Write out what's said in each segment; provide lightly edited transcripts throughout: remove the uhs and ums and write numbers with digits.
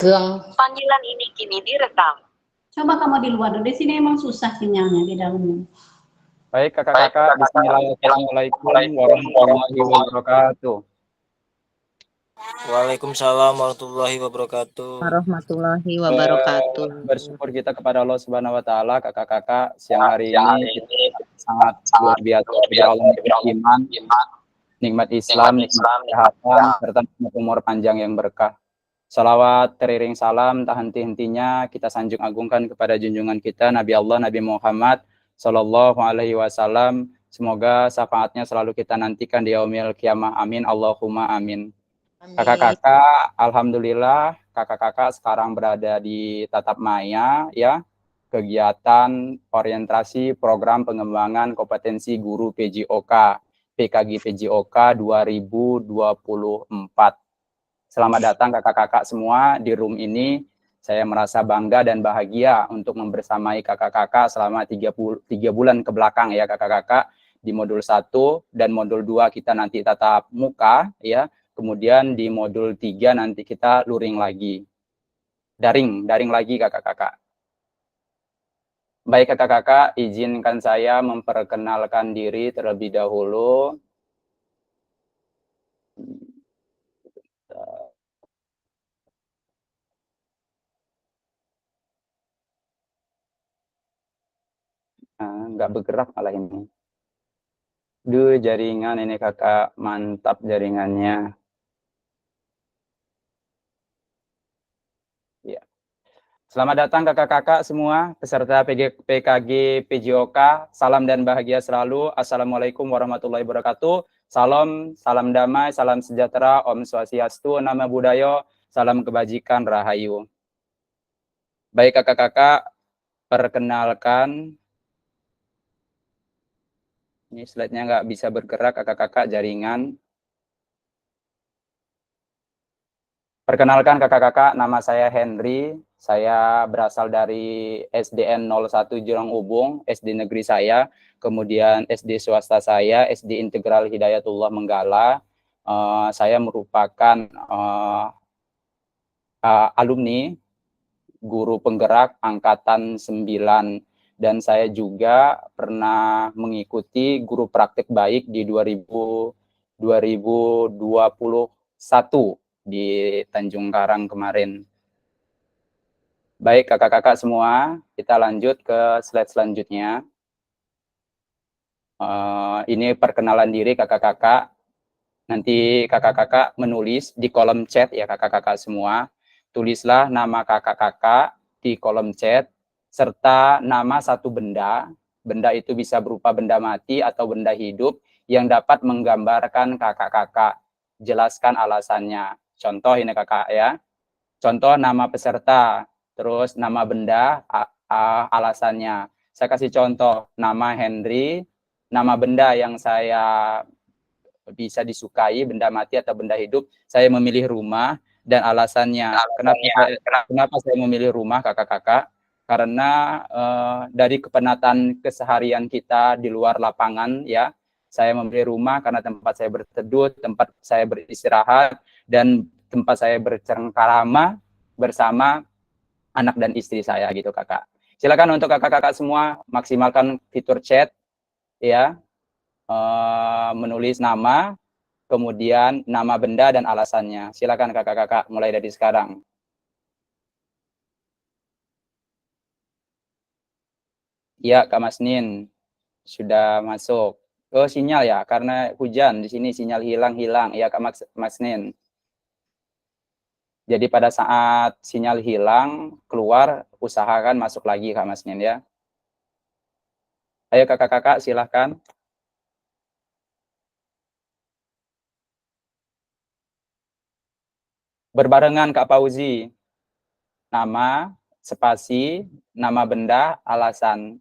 Panggilan ini kini direkam. Coba kamu di luar, di sini emang susah sinyalnya di dalamnya. Baik kakak-kakak, Bismillahirrahmanirrahim warahmatullahi wabarakatuh. Waalaikumsalam warahmatullahi wabarakatuh. Warahmatullahi wabarakatuh. Bersyukur kita kepada Allah Subhanahu wa taala, kakak-kakak, siang hari ini kita sangat luar biasa diberi iman, nikmat Islam, nikmat kesehatan, serta nikmat umur panjang yang berkah. Salawat teriring salam tak henti-hentinya kita sanjung agungkan kepada junjungan kita Nabi Allah Nabi Muhammad Sallallahu Alaihi Wasallam. Semoga syafaatnya selalu kita nantikan di yaumil kiamah. Amin Allahumma amin. Kakak-kakak, alhamdulillah kakak-kakak sekarang berada di Tatap Maya ya, kegiatan orientasi program pengembangan kompetensi guru PJOK PKG PJOK 2024. Selamat datang kakak-kakak semua di room ini. Saya merasa bangga dan bahagia untuk membersamai kakak-kakak selama 3 bulan ke belakang ya kakak-kakak, di modul 1 dan modul 2 kita nanti tatap muka ya. Kemudian di modul 3 nanti kita luring lagi. Daring lagi kakak-kakak. Baik kakak-kakak, izinkan saya memperkenalkan diri terlebih dahulu. Nggak bergerak malah ini. Duh, jaringan ini kakak, mantap jaringannya. Ya. Selamat datang kakak-kakak semua, peserta PKG PJOK, salam dan bahagia selalu. Assalamualaikum warahmatullahi wabarakatuh. Salam damai, salam sejahtera, Om Swastiastu, Namo Buddhaya, salam kebajikan, Rahayu. Baik kakak-kakak, perkenalkan. Ini slide-nya nggak bisa bergerak kakak-kakak, jaringan. Perkenalkan kakak-kakak, nama saya Henry. Saya berasal dari SDN 01 Jurang Ubung, SD negeri saya. Kemudian SD swasta saya, SD Integral Hidayatullah Menggala. Saya merupakan alumni guru penggerak Angkatan 9. Dan saya juga pernah mengikuti guru praktik baik di 2021 di Tanjung Karang kemarin. Baik kakak-kakak semua, kita lanjut ke slide selanjutnya. Ini perkenalan diri kakak-kakak. Nanti kakak-kakak menulis di kolom chat ya kakak-kakak semua. Tulislah nama kakak-kakak di kolom chat, serta nama satu benda. Benda itu bisa berupa benda mati atau benda hidup yang dapat menggambarkan kakak-kakak. Jelaskan alasannya. Contoh ini kakak ya. Contoh nama peserta, terus nama benda, alasannya. Saya kasih contoh, nama Henry, nama benda yang saya bisa disukai, benda mati atau benda hidup, saya memilih rumah, dan alasannya. Kenapa saya memilih rumah kakak-kakak? Karena dari kepenatan keseharian kita di luar lapangan, ya, saya memilih rumah karena tempat saya berteduh, tempat saya beristirahat, dan tempat saya bercengkarama bersama anak dan istri saya gitu kakak. Silakan untuk kakak-kakak semua maksimalkan fitur chat ya, menulis nama, kemudian nama benda dan alasannya. Silakan kakak-kakak mulai dari sekarang. Ya Kak Masnin sudah masuk. Oh sinyal ya, karena hujan di sini sinyal hilang. Ya Kak Masnin. Jadi pada saat sinyal hilang, keluar, usahakan masuk lagi Kak Masnin ya. Ayo kakak-kakak silahkan. Berbarengan Kak Fauzi. Nama, spasi, nama benda, alasan.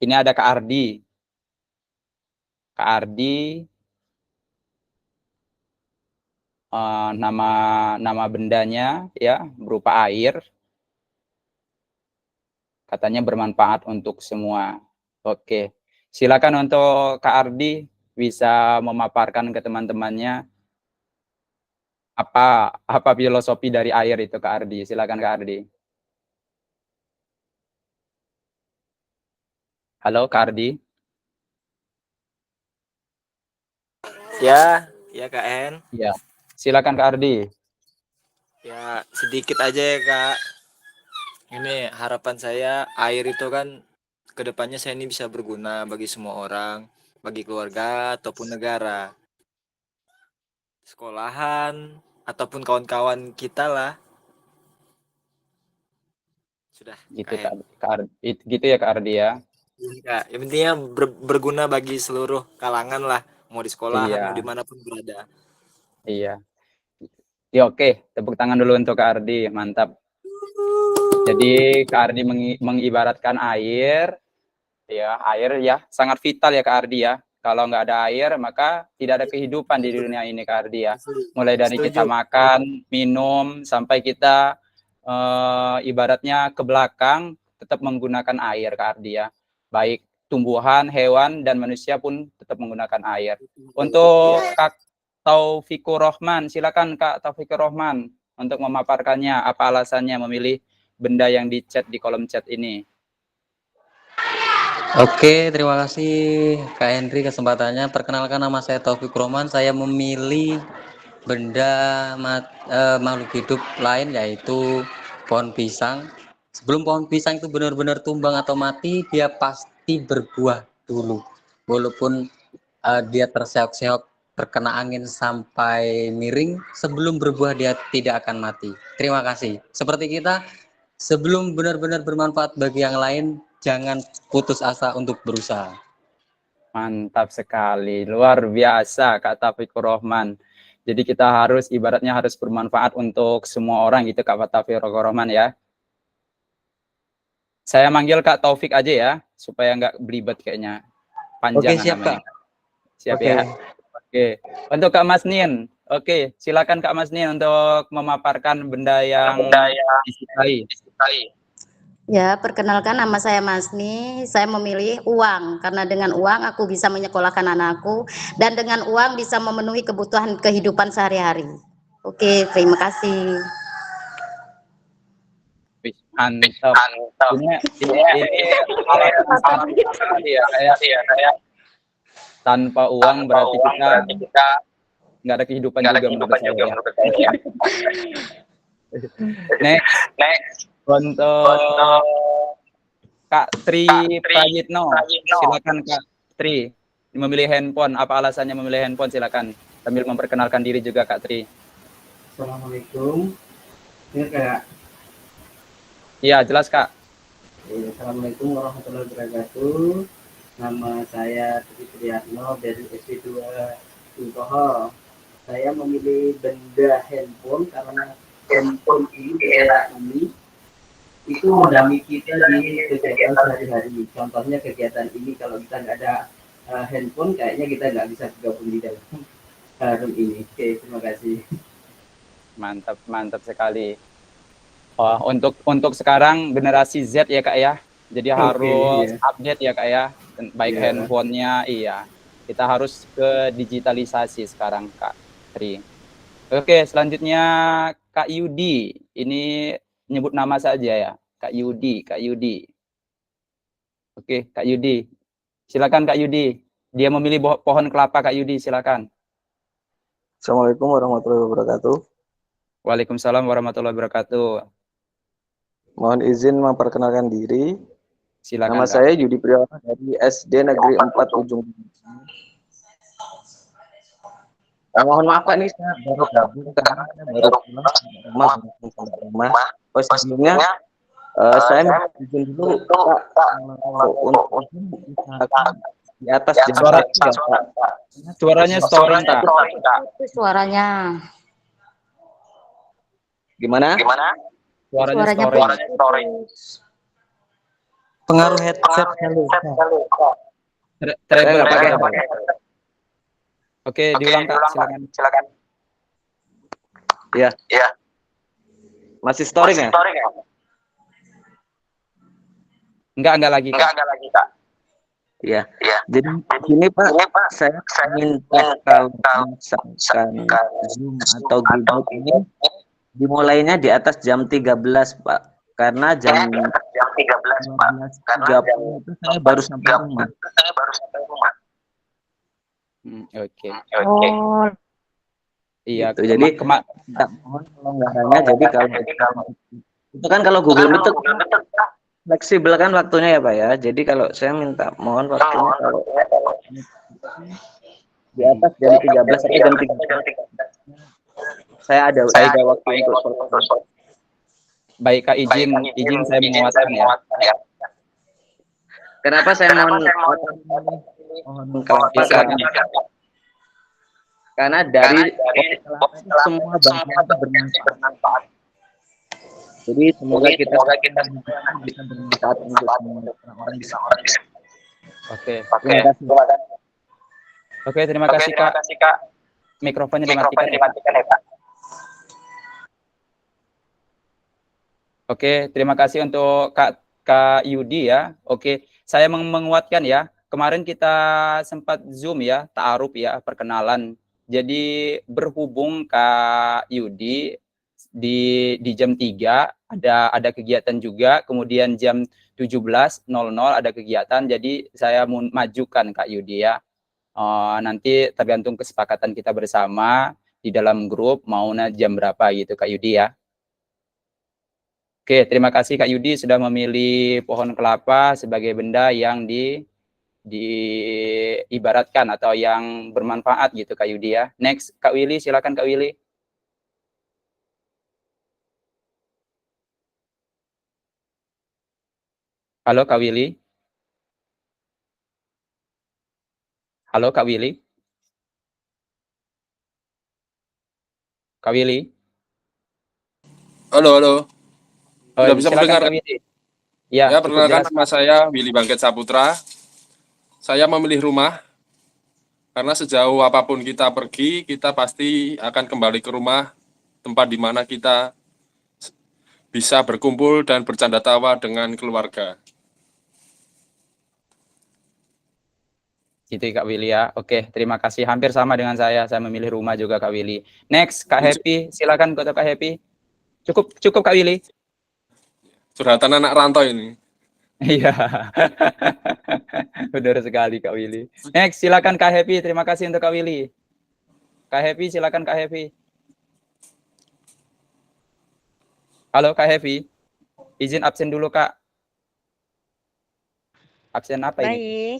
Ini ada Kak Ardi. Kak Ardi, nama bendanya ya berupa air. Katanya bermanfaat untuk semua. Oke, silakan untuk Kak Ardi bisa memaparkan ke teman-temannya apa filosofi dari air itu, Kak Ardi. Silakan Kak Ardi. Halo Kak Ardi. Ya, ya Kak En. Ya, silakan Kak Ardi. Ya, sedikit aja ya Kak. Ini harapan saya air itu kan kedepannya saya ini bisa berguna bagi semua orang, bagi keluarga ataupun negara, sekolahan ataupun kawan-kawan kita lah. Sudah, Gitu Kak En. Kak Ardi. Gitu ya Kak Ardi ya. Ya, yang pentingnya berguna bagi seluruh kalangan lah, mau di sekolahan, mau Iya, dimanapun berada. iya. Ya oke, tepuk tangan dulu untuk Kak Ardi. Mantap. Jadi Kak Ardi mengibaratkan air, air ya sangat vital ya Kak Ardi ya. Kalau nggak ada air maka tidak ada kehidupan di dunia ini Kak Ardi ya. Mulai dari kita Setuju. makan, minum, sampai kita ibaratnya ke belakang tetap menggunakan air Kak Ardi ya. Baik tumbuhan, hewan, dan manusia pun tetap menggunakan air. Untuk Kak Taufikur Rohman, silakan Kak Taufikur Rohman untuk memaparkannya apa alasannya memilih benda yang di chat di kolom chat ini. Oke, terima kasih Kak Henry kesempatannya. Perkenalkan, nama saya Taufik Roman. Saya memilih benda makhluk hidup lain yaitu pohon pisang. Sebelum pohon pisang itu benar-benar tumbang atau mati, dia pasti berbuah dulu. Walaupun dia terseok-seok terkena angin sampai miring, sebelum berbuah dia tidak akan mati. Terima kasih. Seperti kita, sebelum benar-benar bermanfaat bagi yang lain, jangan putus asa untuk berusaha. Mantap sekali, luar biasa Kak Taufikur Rohman. Jadi kita harus ibaratnya harus bermanfaat untuk semua orang gitu Kak Taufikur Rohman ya. Saya manggil Kak Taufik aja ya, supaya nggak belibet kayaknya. Panjang Oke, siap namanya. Kak. Siap Oke. ya. Oke. Untuk Kak Mas Nin. Oke, silakan Kak Mas Nin untuk memaparkan benda yang disukai. Ya, perkenalkan, nama saya Masni. Saya memilih uang karena dengan uang aku bisa menyekolahkan anakku dan dengan uang bisa memenuhi kebutuhan kehidupan sehari-hari. Oke, terima kasih. Wih, mantap. Ini kayak tanpa uang berarti kita nggak ada kehidupan juga menurut saya. Next untuk Kak Tri Prayitno, silakan Kak Tri memilih handphone. Apa alasannya memilih handphone? Silakan sambil memperkenalkan diri juga Kak Tri. Assalamualaikum. Ya Kak. Iya jelas Kak. Assalamualaikum warahmatullahi wabarakatuh. Nama saya Tri Priyatno dari SD2 Inkoho. Saya memilih benda handphone karena handphone ini daerah ini itu mendampingi kita di kegiatan sehari-hari. Contohnya kegiatan ini kalau kita nggak ada handphone, kayaknya kita nggak bisa bergabung di dalam forum ini. Oke, terima kasih. Mantap sekali. Oh, untuk sekarang generasi Z ya Kak ya. Jadi harus update ya Kak ya. Baik handphonenya, iya. Kita harus ke digitalisasi sekarang Kak Tri. Oke, selanjutnya Kak Yudi. Ini nyebut nama saja ya. Kak Yudi. Oke, Kak Yudi. Silakan Kak Yudi. Dia memilih pohon kelapa Kak Yudi, silakan. Assalamualaikum warahmatullahi wabarakatuh. Waalaikumsalam warahmatullahi wabarakatuh. Mohon izin memperkenalkan diri. Silakan. Nama Kak. saya Yudi Priyono dari SD Negeri 4 Ujung. Mohon maaf Pak, ini saya baru gabung karena saya baru pulang rumah. Oh, sebelumnya saya izin dulu Pak untuk usahakan di atas jam Suaranya storing Kak. Suaranya. Gimana? Suaranya storing. pengaruh headset kali. Treble, Saya nggak pakai. treble. Oke, diulang Kak, silakan. Ya. Masih storing ya? Enggak lagi Kak. Iya. Jadi gini Pak, saya minta kalau misalkan Zoom atau Google ini dimulainya di atas jam 13 Pak. Karena jam 12.30 itu saya baru sampai rumah. Oke. Oh, Iya, Gitu. Jadi minta mohon pelonggarannya. Jadi kalau itu kan kalau Google Meet itu fleksibel kan waktunya ya Pak ya. Jadi kalau saya minta mohon waktunya kalau di atas jam 13 sampai jam 13. Saya ada waktu untuk baik Kak, izin saya menguatkan ya. Kenapa saya mohon kelapa? Karena dari semua bantuan itu bermanfaat. Jadi semoga kita bisa bermanfaat untuk semua orang bisa. Oke. Terima kasih. Oke, terima kasih Kak. Mikrofonnya dimatikan ya Kak. Oke, terima kasih untuk Kak Yudi ya. Oke, saya menguatkan ya. Kemarin kita sempat Zoom ya, ta'aruf ya, perkenalan. Jadi berhubung Kak Yudi di jam 3 ada kegiatan juga, kemudian jam 17.00 ada kegiatan. Jadi saya majukan Kak Yudi ya. Nanti tergantung kesepakatan kita bersama di dalam grup maunya jam berapa gitu Kak Yudi ya. Oke, terima kasih Kak Yudi sudah memilih pohon kelapa sebagai benda yang diibaratkan atau yang bermanfaat gitu Kak Yudi ya. Next, Kak Willy, silakan Kak Willy. Halo Kak Willy. Halo Kak Willy. Kak Willy. Halo. Sudah bisa Silakan mendengar? Kak Willy. Ya, Ya, cukup perkenalkan jelas. nama saya Willy Bangket Saputra. Saya memilih rumah karena sejauh apapun kita pergi, kita pasti akan kembali ke rumah, tempat di mana kita bisa berkumpul dan bercanda tawa dengan keluarga. Gitu Kak Willy ya. Oke, terima kasih. Hampir sama dengan saya memilih rumah juga Kak Willy. Next, Kak Happy, silakan Kak Happy. Cukup Kak Willy. Curhatan anak rantau ini. Iya. Benar sekali Kak Willy. Next, silakan Kak Happy. Terima kasih untuk Kak Willy. Kak Happy, silakan Kak Happy. Halo Kak Happy. Izin absen dulu Kak. Absen apa ini? Baik.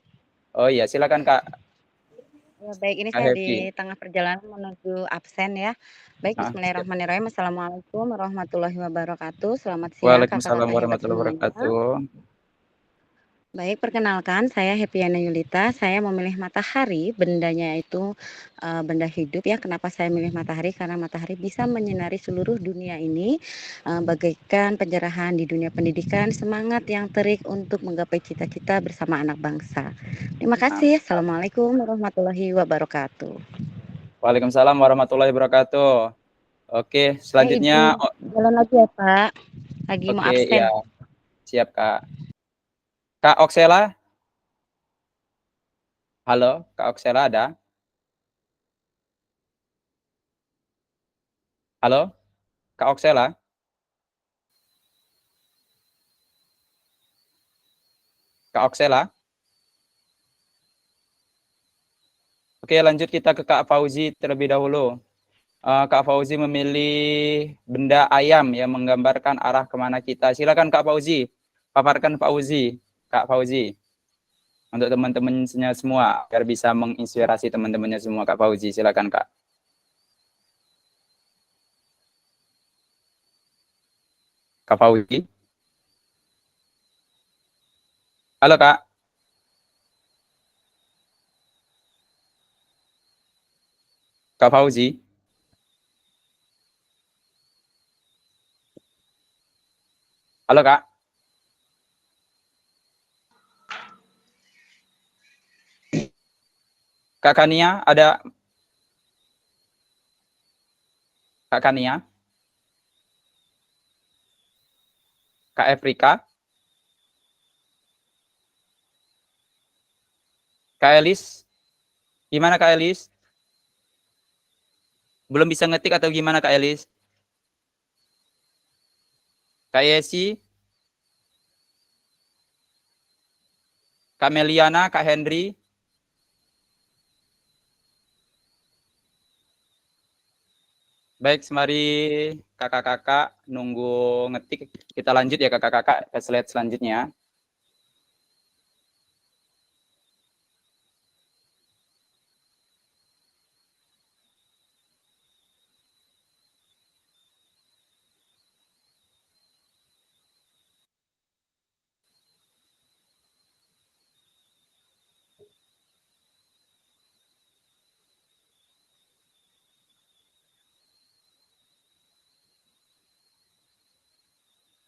Oh iya, silakan Kak. Ya, baik, ini Kak saya Happy. di tengah perjalanan menuju absen ya. Baik, bismillahirrahmanirrahim. Assalamualaikum warahmatullahi wabarakatuh. Selamat siang Waalaikumsalam kakak-kakak hebat warahmatullahi semuanya. wabarakatuh. Baik, perkenalkan saya Happyana Yulita. Saya memilih matahari, bendanya itu benda hidup ya. Kenapa saya memilih matahari? Karena matahari bisa menyinari seluruh dunia ini, bagaikan pencerahan di dunia pendidikan, semangat yang terik untuk menggapai cita-cita bersama anak bangsa. Terima kasih. Assalamualaikum warahmatullahi wabarakatuh. Waalaikumsalam warahmatullahi wabarakatuh. Oke, selanjutnya. Ibu, jalan lagi ya Pak. Lagi mau Oke, absen. ya. Siap Kak. Kak Oksela? Halo, Kak Oksela ada? Halo, Kak Oksela? Kak Oksela? Oke, lanjut kita ke Kak Fauzi terlebih dahulu. Kak Fauzi memilih benda ayam yang menggambarkan arah kemana kita. Silakan Kak Fauzi, paparkan Fauzi, Kak Fauzi, untuk teman-temannya semua agar bisa menginspirasi teman-temannya semua. Kak Fauzi, silakan Kak. Kak Fauzi. Halo Kak. Kak Fauzi. Halo Kak. Kak Kania, ada Kak Kania? Kak Afrika? Kak Elis? Gimana Kak Elis? Belum bisa ngetik atau gimana Kak Elis? Kak Yesi? Kak Meliana? Kak Henry? Baik, semari kakak-kakak nunggu ngetik. Kita lanjut ya kakak-kakak ke slide selanjutnya.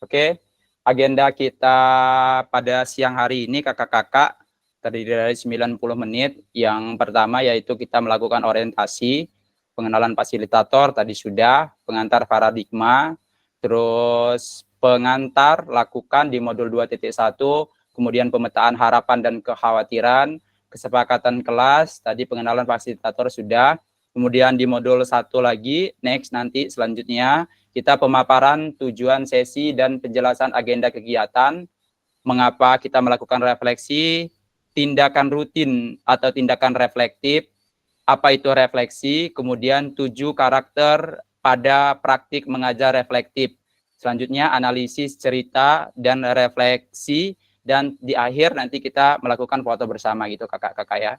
Oke, agenda kita pada siang hari ini kakak-kakak terdiri dari 90 menit. Yang pertama yaitu kita melakukan orientasi, pengenalan fasilitator tadi sudah, pengantar paradigma, terus pengantar lakukan di modul 2.1, kemudian pemetaan harapan dan kekhawatiran, kesepakatan kelas, tadi pengenalan fasilitator sudah, kemudian di modul 1 lagi, next nanti selanjutnya, kita pemaparan tujuan sesi dan penjelasan agenda kegiatan, mengapa kita melakukan refleksi, tindakan rutin atau tindakan reflektif, apa itu refleksi, kemudian 7 karakter pada praktik mengajar reflektif. Selanjutnya analisis cerita dan refleksi, dan di akhir nanti kita melakukan foto bersama gitu kakak-kakak ya.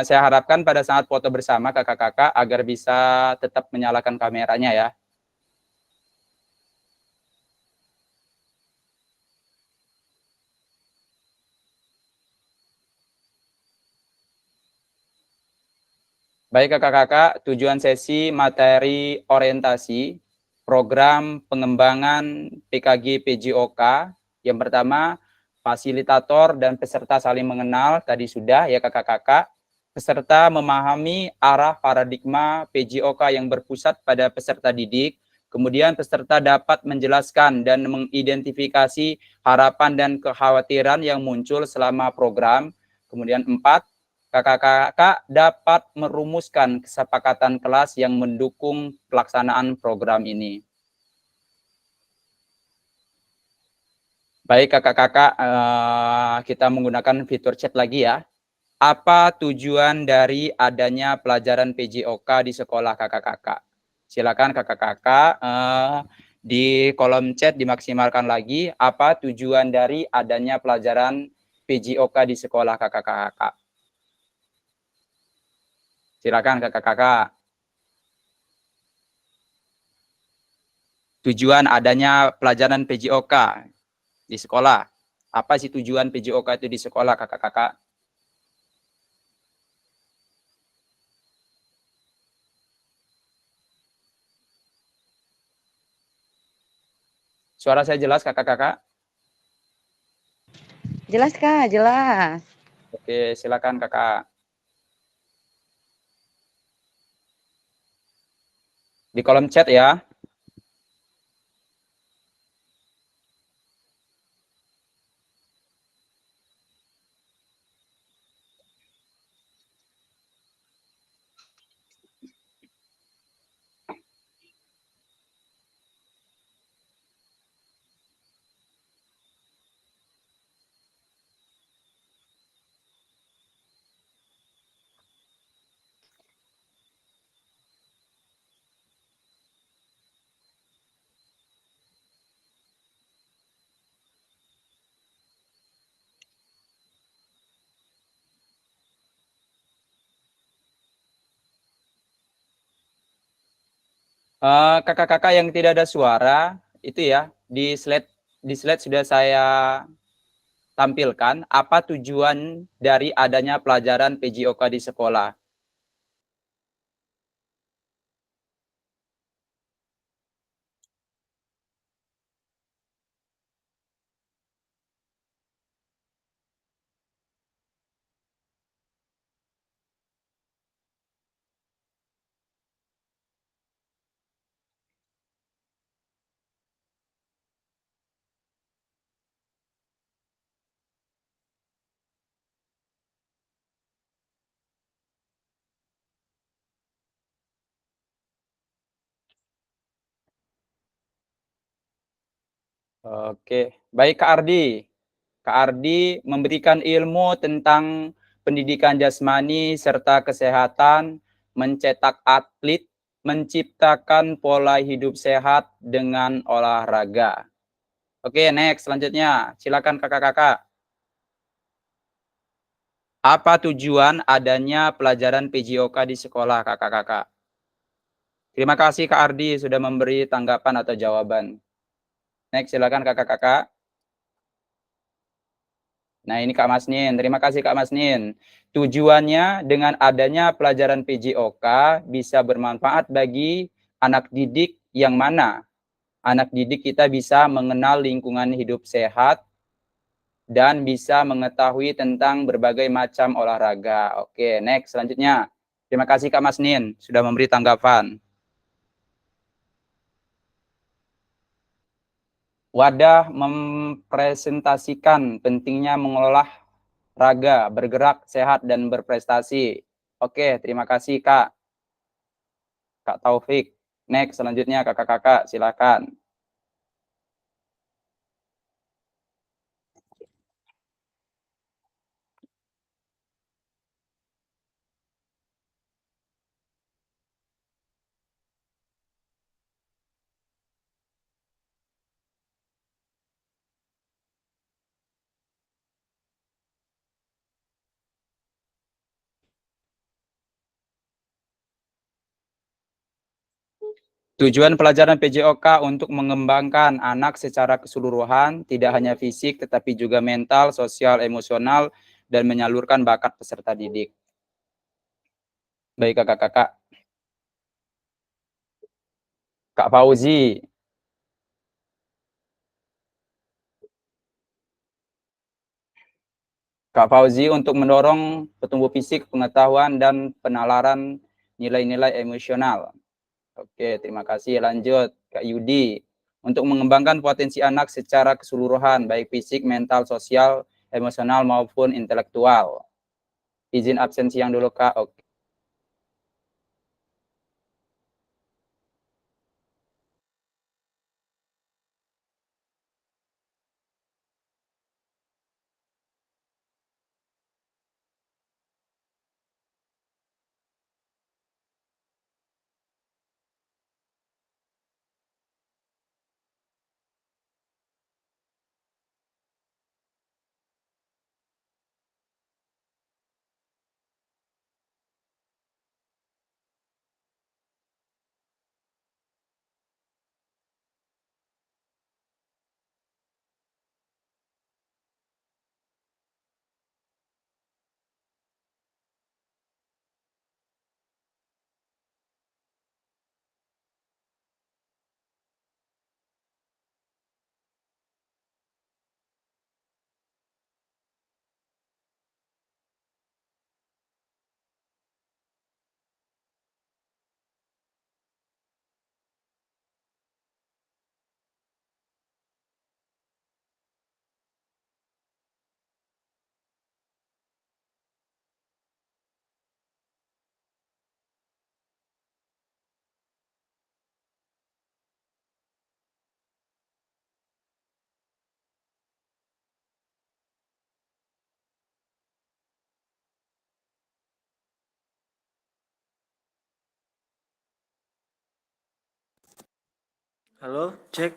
Saya harapkan pada saat foto bersama kakak-kakak agar bisa tetap menyalakan kameranya ya. Baik kakak-kakak, tujuan sesi materi orientasi program pengembangan PKG PJOK. Yang pertama, fasilitator dan peserta saling mengenal, tadi sudah ya kakak-kakak. Peserta memahami arah paradigma PJOK yang berpusat pada peserta didik. Kemudian peserta dapat menjelaskan dan mengidentifikasi harapan dan kekhawatiran yang muncul selama program. Kemudian 4, kakak-kakak dapat merumuskan kesepakatan kelas yang mendukung pelaksanaan program ini. Baik kakak-kakak, kita menggunakan fitur chat lagi ya. Apa tujuan dari adanya pelajaran PJOK di sekolah kakak-kakak? Silakan kakak-kakak di kolom chat dimaksimalkan lagi. Apa tujuan dari adanya pelajaran PJOK di sekolah kakak-kakak? Silakan kakak-kakak. Tujuan adanya pelajaran PJOK di sekolah. Apa sih tujuan PJOK itu di sekolah kakak-kakak? Suara saya jelas kakak-kakak? Jelas Kak, jelas. Oke, silakan kakak. Di kolom chat ya. Kakak-kakak yang tidak ada suara itu ya di slide sudah saya tampilkan apa tujuan dari adanya pelajaran PJOK di sekolah. Oke, baik Kak Ardi. Kak Ardi memberikan ilmu tentang pendidikan jasmani serta kesehatan, mencetak atlet, menciptakan pola hidup sehat dengan olahraga. Oke, next selanjutnya. Silakan kakak-kakak. Apa tujuan adanya pelajaran PJOK di sekolah, kakak-kakak? Terima kasih Kak Ardi sudah memberi tanggapan atau jawaban. Next, silakan kakak-kakak. Nah, ini Kak Masnin. Terima kasih Kak Masnin. Tujuannya dengan adanya pelajaran PJOK bisa bermanfaat bagi anak didik yang mana? Anak didik kita bisa mengenal lingkungan hidup sehat dan bisa mengetahui tentang berbagai macam olahraga. Oke, next selanjutnya. Terima kasih Kak Masnin sudah memberi tanggapan. Wadah mempresentasikan pentingnya mengelola raga, bergerak, sehat, dan berprestasi. Oke, terima kasih Kak. Kak Taufik. Next, selanjutnya kakak-kakak, silakan. Tujuan pelajaran PJOK untuk mengembangkan anak secara keseluruhan, tidak hanya fisik, tetapi juga mental, sosial, emosional, dan menyalurkan bakat peserta didik. Baik kakak-kakak. Kak Fauzi. Kak Fauzi untuk mendorong pertumbuhan fisik, pengetahuan, dan penalaran nilai-nilai emosional. Oke, terima kasih. Lanjut, Kak Yudi. Untuk mengembangkan potensi anak secara keseluruhan, baik fisik, mental, sosial, emosional, maupun intelektual. Izin absensi yang dulu, Kak. Oke. Halo, cek.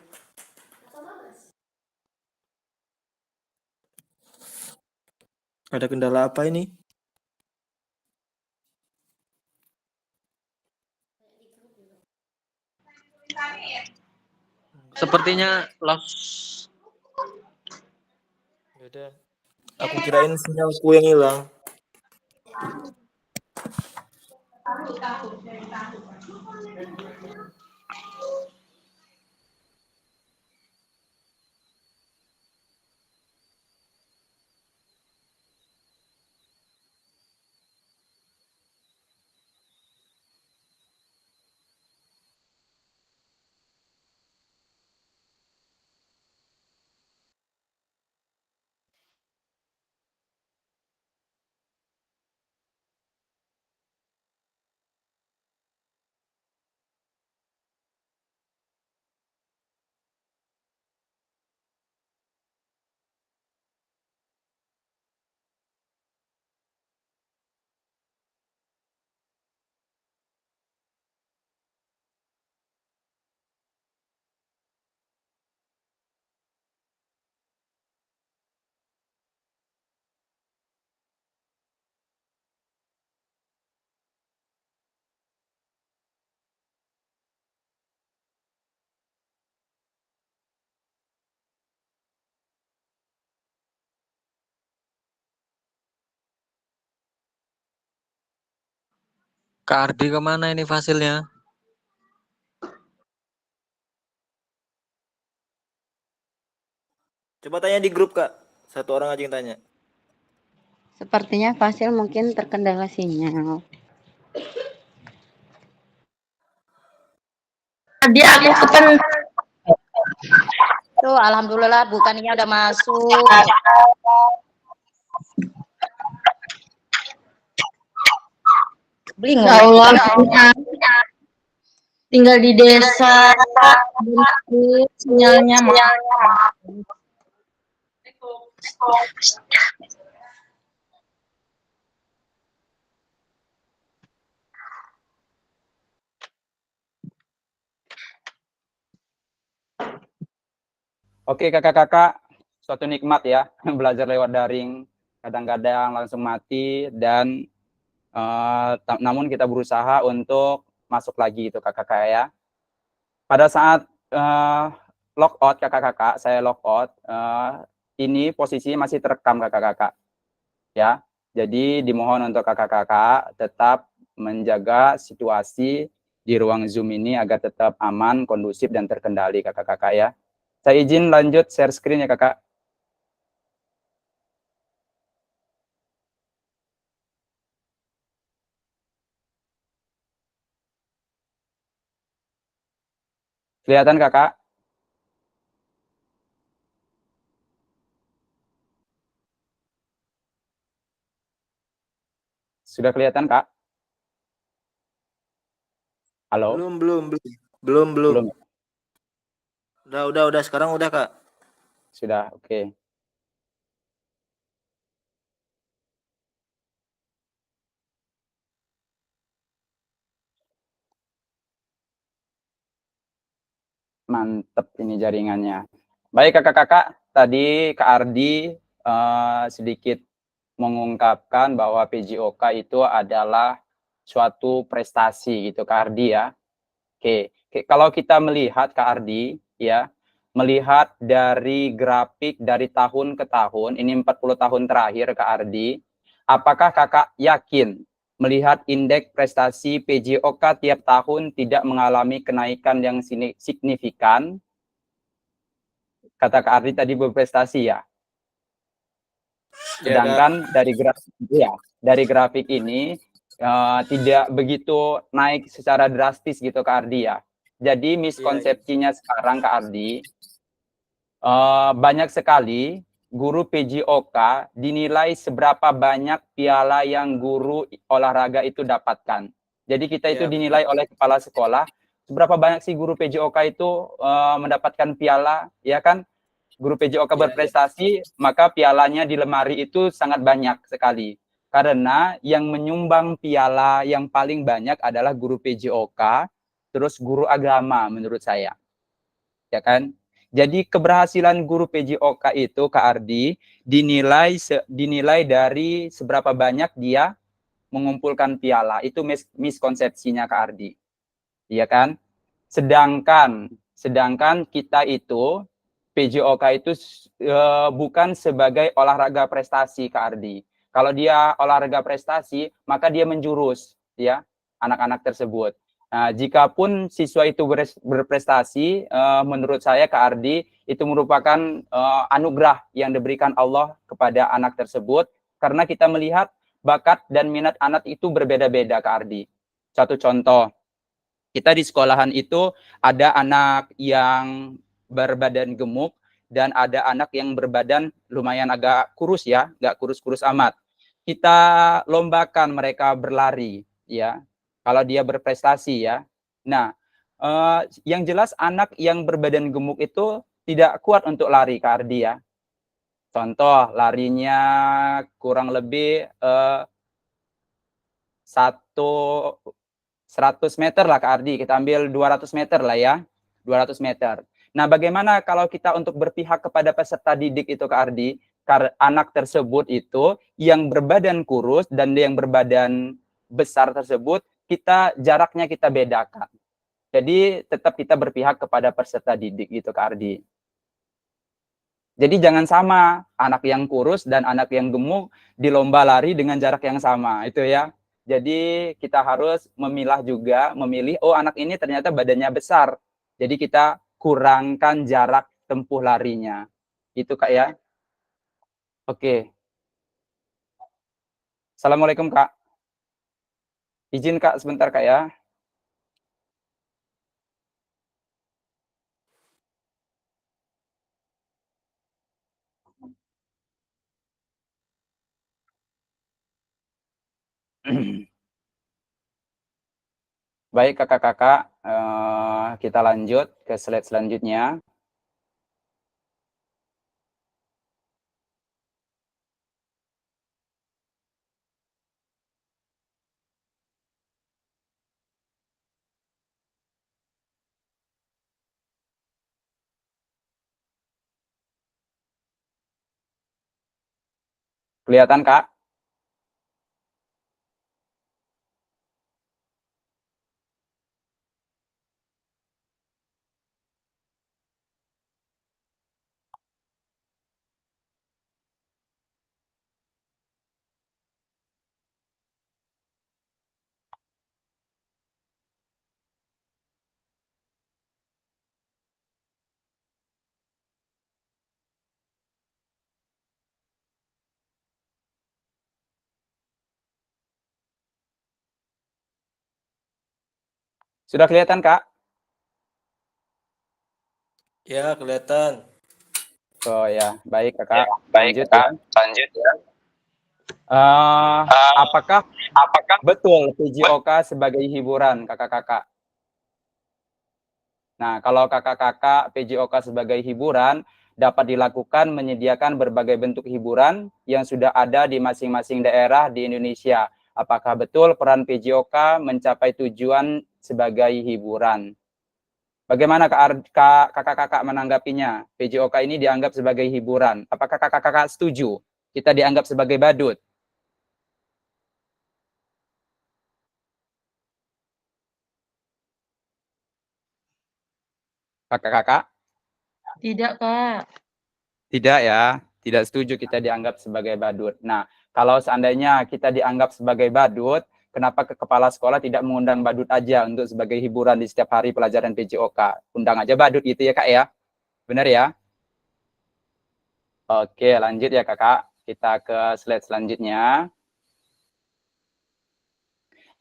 Ada kendala apa ini? Sepertinya lost. Beda. Aku kirain sinyalku yang hilang. Kak Ardi kemana ini fasilnya? Coba tanya di grup, Kak. Satu orang aja yang tanya. Sepertinya Fasil mungkin terkendala sinyal. Tadi aku kepen Tuh, alhamdulillah bukannya udah masuk. Bingung. ya Allah, tinggal di desa, sinyalnya Oke kakak-kakak, suatu nikmat ya belajar lewat daring. Kadang-kadang langsung mati dan namun kita berusaha untuk masuk lagi itu kakak-kakak ya. Pada saat log out kakak-kakak, saya log out, ini posisinya masih terekam kakak-kakak ya. Jadi dimohon untuk kakak-kakak tetap menjaga situasi di ruang Zoom ini agar tetap aman, kondusif dan terkendali kakak-kakak ya. Saya izin lanjut share screen ya kakak. Kelihatan kakak? Sudah kelihatan kak? Halo? Belum. Udah. Sekarang udah, Kak. Sudah, oke. Mantep ini jaringannya. Baik kakak-kakak, tadi Kak Ardi sedikit mengungkapkan bahwa PJOK itu adalah suatu prestasi gitu Kak Ardi ya. Oke, kalau kita melihat Kak Ardi ya, melihat dari grafik dari tahun ke tahun, ini 40 tahun terakhir Kak Ardi, apakah kakak yakin melihat indeks prestasi PJOK tiap tahun tidak mengalami kenaikan yang signifikan? Kata Kak Ardi tadi berprestasi ya. Sedangkan dari grafik ini tidak begitu naik secara drastis gitu Kak Ardi ya. Jadi miskonsepsinya sekarang Kak Ardi, banyak sekali guru PJOK dinilai seberapa banyak piala yang guru olahraga itu dapatkan. Jadi kita itu dinilai oleh kepala sekolah, seberapa banyak sih guru PJOK itu mendapatkan piala, ya kan? Guru PJOK berprestasi, maka pialanya di lemari itu sangat banyak sekali. Karena yang menyumbang piala yang paling banyak adalah guru PJOK, terus guru agama menurut saya. Ya kan? Jadi keberhasilan guru PJOK itu Kak Ardi dinilai dari seberapa banyak dia mengumpulkan piala. Itu miskonsepsinya Kak Ardi. Iya kan? Sedangkan kita itu PJOK itu bukan sebagai olahraga prestasi Kak Ardi. Kalau dia olahraga prestasi, maka dia menjurus ya anak-anak tersebut. Nah, jikapun siswa itu berprestasi, menurut saya Kak Ardi itu merupakan anugerah yang diberikan Allah kepada anak tersebut karena kita melihat bakat dan minat anak itu berbeda-beda Kak Ardi. Satu contoh, kita di sekolahan itu ada anak yang berbadan gemuk dan ada anak yang berbadan lumayan agak kurus ya, nggak kurus-kurus amat. Kita lombakan mereka berlari ya. Kalau dia berprestasi ya. Nah, yang jelas anak yang berbadan gemuk itu tidak kuat untuk lari Kak Ardi ya. Contoh larinya kurang lebih 100 meter lah Kak Ardi, kita ambil 200 meter lah ya, 200 meter. Nah bagaimana kalau kita untuk berpihak kepada peserta didik itu Kak Ardi, anak tersebut itu yang berbadan kurus dan yang berbadan besar tersebut, jaraknya kita bedakan. Jadi tetap kita berpihak kepada peserta didik gitu Kak Ardi. Jadi jangan sama anak yang kurus dan anak yang gemuk di lomba lari dengan jarak yang sama, itu ya. Jadi kita harus memilih, oh anak ini ternyata badannya besar. Jadi kita kurangkan jarak tempuh larinya. Itu Kak ya. Oke. Assalamualaikum Kak. Izin Kak sebentar Kak ya. Baik kakak-kakak, kita lanjut ke slide selanjutnya. Kelihatan Kak? Sudah kelihatan Kak? Ya, kelihatan. Oh ya, baik kakak. Lanjut ya. Apakah betul PJOK sebagai hiburan kakak-kakak? Nah, kalau kakak-kakak PJOK sebagai hiburan dapat dilakukan menyediakan berbagai bentuk hiburan yang sudah ada di masing-masing daerah di Indonesia. Apakah betul peran PJOK mencapai tujuan sebagai hiburan? Bagaimana kakak-kakak menanggapinya? PJOK ini dianggap sebagai hiburan. Apakah kakak-kakak setuju kita dianggap sebagai badut? Kakak-kakak? Tidak, Kak. Tidak ya, tidak setuju kita dianggap sebagai badut. Nah, kalau seandainya kita dianggap sebagai badut, kenapa ke kepala sekolah tidak mengundang badut aja untuk sebagai hiburan di setiap hari pelajaran PJOK? Undang aja badut gitu ya Kak ya? Benar ya? Oke, lanjut ya kakak. Kita ke slide selanjutnya.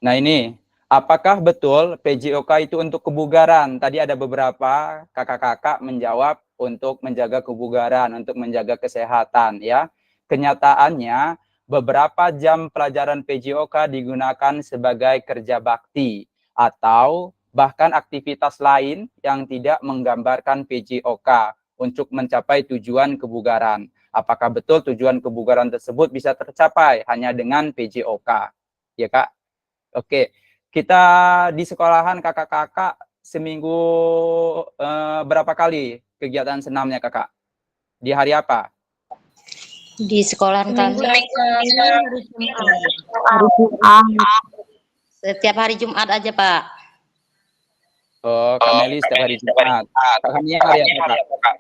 Nah ini, apakah betul PJOK itu untuk kebugaran? Tadi ada beberapa kakak-kakak menjawab untuk menjaga kebugaran, untuk menjaga kesehatan ya. Kenyataannya beberapa jam pelajaran PJOK digunakan sebagai kerja bakti atau bahkan aktivitas lain yang tidak menggambarkan PJOK untuk mencapai tujuan kebugaran. Apakah betul tujuan kebugaran tersebut bisa tercapai hanya dengan PJOK? Ya Kak? Oke, kita di sekolahan kakak-kakak seminggu berapa kali kegiatan senamnya kakak? Di hari apa? Di sekolahan Seminggu kami hari Jumat. setiap hari Jumat aja, Pak. Oh, Kak Meli setiap hari Jumat. Kak Hania hari apa, Kak?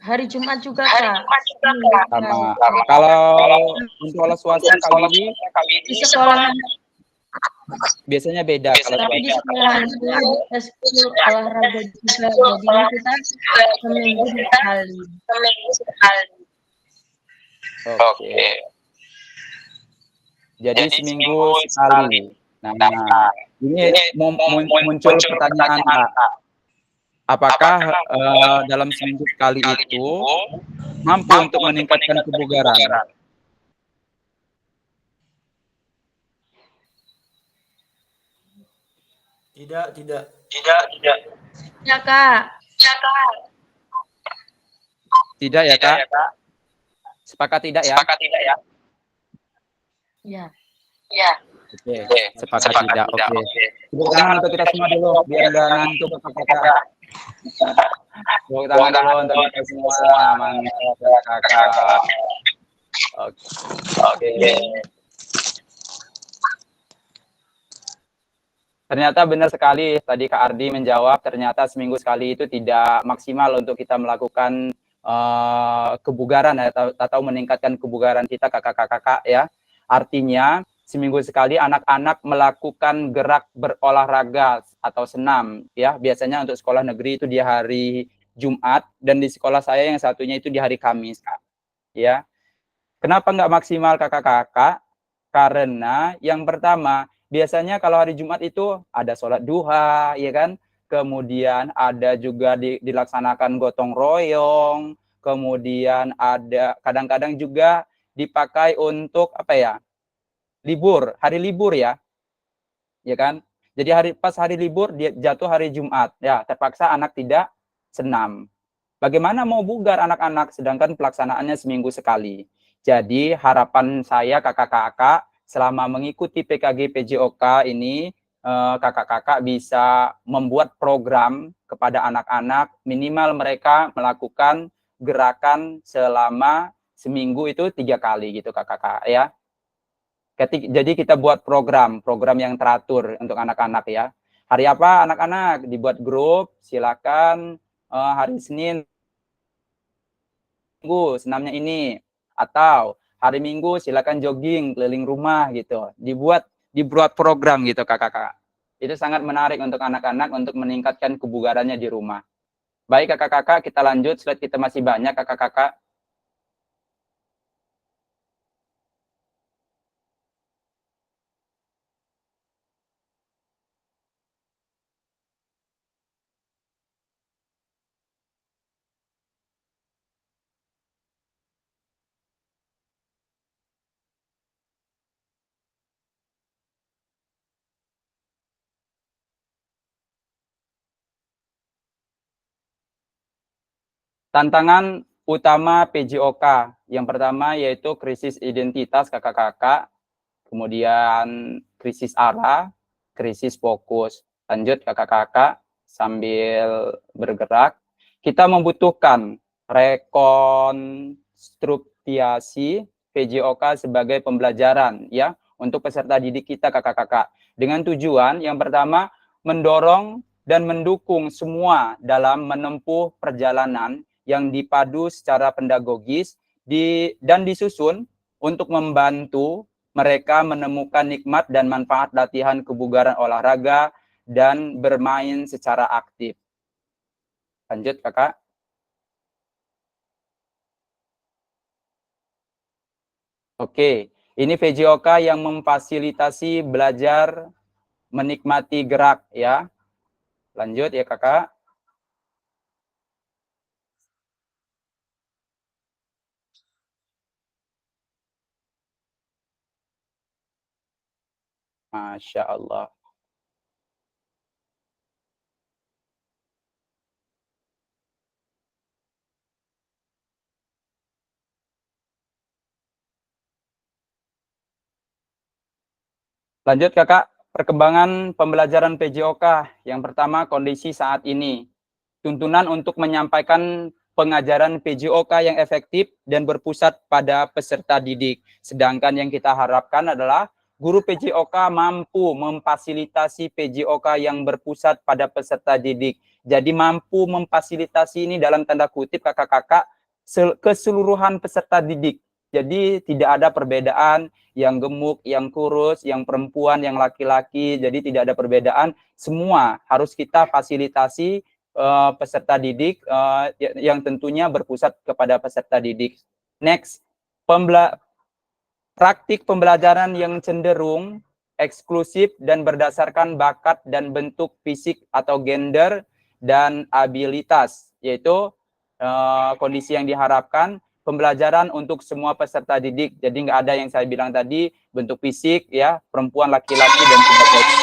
Hari Jumat juga, Kak. Sama. Kalau untuk sekolah swasta Kak Lili Di sekolah, biasanya beda kalau tapi di swasta. sekolah itu ada eskul olahraga juga. Jadi kita seminggu sekali. Oke. Jadi seminggu sekali. Nah, ini muncul pertanyaan Kak. Apakah dalam seminggu sekali itu mampu untuk meningkatkan kebugaran? Tidak. Ya, Kak. Tidak ya Kak? Sepakat tidak ya? Ya. Oke, sepakat tidak. Oke. Tepuk tangan untuk kita semua dulu, biar nggak ngantuk kakak-kakak. Tepuk tangan dulu untuk kita semua, mantap kakak. Oke. Ternyata benar sekali tadi Kak Ardi menjawab, ternyata seminggu sekali itu tidak maksimal untuk kita melakukan kebugaran atau meningkatkan kebugaran kita kakak-kakak ya. Artinya seminggu sekali anak-anak melakukan gerak berolahraga atau senam ya. Biasanya untuk sekolah negeri itu di hari Jumat dan di sekolah saya yang satunya itu di hari Kamis, Kak. Ya. Kenapa nggak maksimal kakak-kakak? Karena yang pertama, biasanya kalau hari Jumat itu ada sholat duha, ya kan? Kemudian ada juga dilaksanakan gotong royong, kemudian ada kadang-kadang juga dipakai untuk apa ya? Libur, hari libur ya kan? Jadi pas hari libur dia jatuh hari Jumat, ya terpaksa anak tidak senam. Bagaimana mau bugar anak-anak sedangkan pelaksanaannya seminggu sekali. Jadi harapan saya kakak-kakak selama mengikuti PKG PJOK ini kakak-kakak bisa membuat program kepada anak-anak minimal mereka melakukan gerakan selama seminggu itu 3 kali gitu kakak-kakak ya. Jadi kita buat program yang teratur untuk anak-anak ya. Hari apa anak-anak dibuat grup, silakan hari Senin Minggu senamnya ini, atau hari Minggu silakan jogging keliling rumah gitu. Dibuat program gitu kakak-kakak. Itu sangat menarik untuk anak-anak untuk meningkatkan kebugarannya di rumah. Baik kakak-kakak, kita lanjut, slide kita masih banyak kakak-kakak. Tantangan utama PJOK yang pertama yaitu krisis identitas kakak-kakak, kemudian krisis arah, krisis fokus. Lanjut kakak-kakak sambil bergerak. Kita membutuhkan rekonstruksiasi PJOK sebagai pembelajaran ya untuk peserta didik kita kakak-kakak. Dengan tujuan yang pertama mendorong dan mendukung semua dalam menempuh perjalanan yang dipadu secara pedagogis dan disusun untuk membantu mereka menemukan nikmat dan manfaat latihan kebugaran olahraga dan bermain secara aktif. Lanjut, kakak. Oke, ini VJOK yang memfasilitasi belajar menikmati gerak ya. Lanjut ya, kakak. Masya Allah. Lanjut kakak, perkembangan pembelajaran PJOK. Yang pertama, kondisi saat ini. Tuntunan untuk menyampaikan pengajaran PJOK yang efektif dan berpusat pada peserta didik. Sedangkan yang kita harapkan adalah guru PJOK mampu memfasilitasi PJOK yang berpusat pada peserta didik. Jadi mampu memfasilitasi ini dalam tanda kutip kakak-kakak keseluruhan peserta didik. Jadi tidak ada perbedaan yang gemuk, yang kurus, yang perempuan, yang laki-laki. Jadi tidak ada perbedaan. Semua harus kita fasilitasi peserta didik yang tentunya berpusat kepada peserta didik. Next, praktik pembelajaran yang cenderung eksklusif dan berdasarkan bakat dan bentuk fisik atau gender dan abilitas, yaitu kondisi yang diharapkan pembelajaran untuk semua peserta didik. Jadi nggak ada yang saya bilang tadi bentuk fisik ya, perempuan, laki-laki dan sebagainya.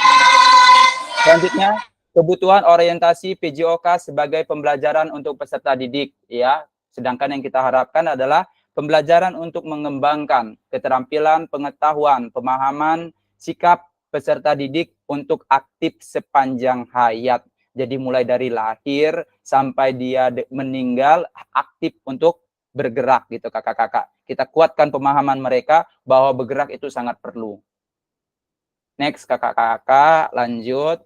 Selanjutnya, kebutuhan orientasi PJOK sebagai pembelajaran untuk peserta didik ya. Sedangkan yang kita harapkan adalah pembelajaran untuk mengembangkan keterampilan, pengetahuan, pemahaman, sikap peserta didik untuk aktif sepanjang hayat. Jadi mulai dari lahir sampai dia meninggal aktif untuk bergerak gitu kakak-kakak. Kita kuatkan pemahaman mereka bahwa bergerak itu sangat perlu. Next kakak-kakak lanjut.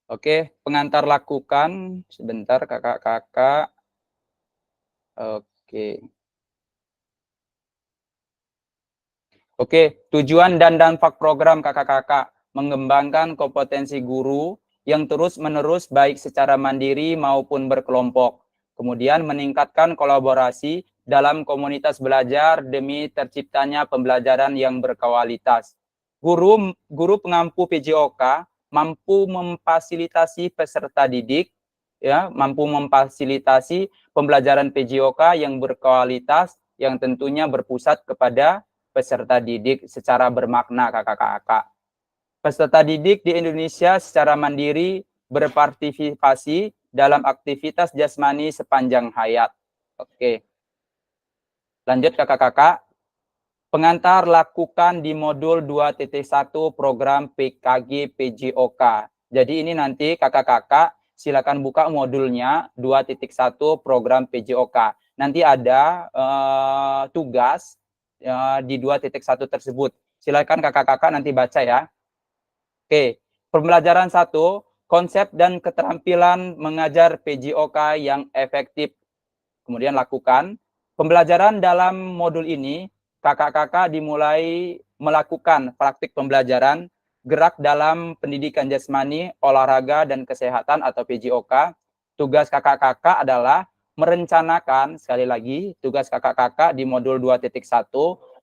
Oke, pengantar lakukan. Sebentar kakak-kakak. Oke. Oke, tujuan dan dampak program kakak-kakak mengembangkan kompetensi guru yang terus-menerus baik secara mandiri maupun berkelompok. Kemudian meningkatkan kolaborasi dalam komunitas belajar demi terciptanya pembelajaran yang berkualitas. Guru pengampu PJOK mampu memfasilitasi peserta didik, ya, mampu memfasilitasi pembelajaran PJOK yang berkualitas yang tentunya berpusat kepada peserta didik secara bermakna kakak-kakak. Peserta didik di Indonesia secara mandiri berpartisipasi dalam aktivitas jasmani sepanjang hayat. Oke. Lanjut kakak-kakak. Pengantar lakukan di modul 2.1 program PKG PJOK. Jadi ini nanti kakak-kakak silakan buka modulnya 2.1 program PJOK. Nanti ada tugas di 2.1 tersebut. Silakan kakak-kakak nanti baca ya. Oke, pembelajaran 1, konsep dan keterampilan mengajar PJOK yang efektif. Kemudian lakukan. Pembelajaran dalam modul ini, kakak-kakak dimulai melakukan praktik pembelajaran gerak dalam pendidikan jasmani, olahraga, dan kesehatan atau PJOK. Tugas kakak-kakak adalah merencanakan, sekali lagi, tugas kakak-kakak di modul 2.1,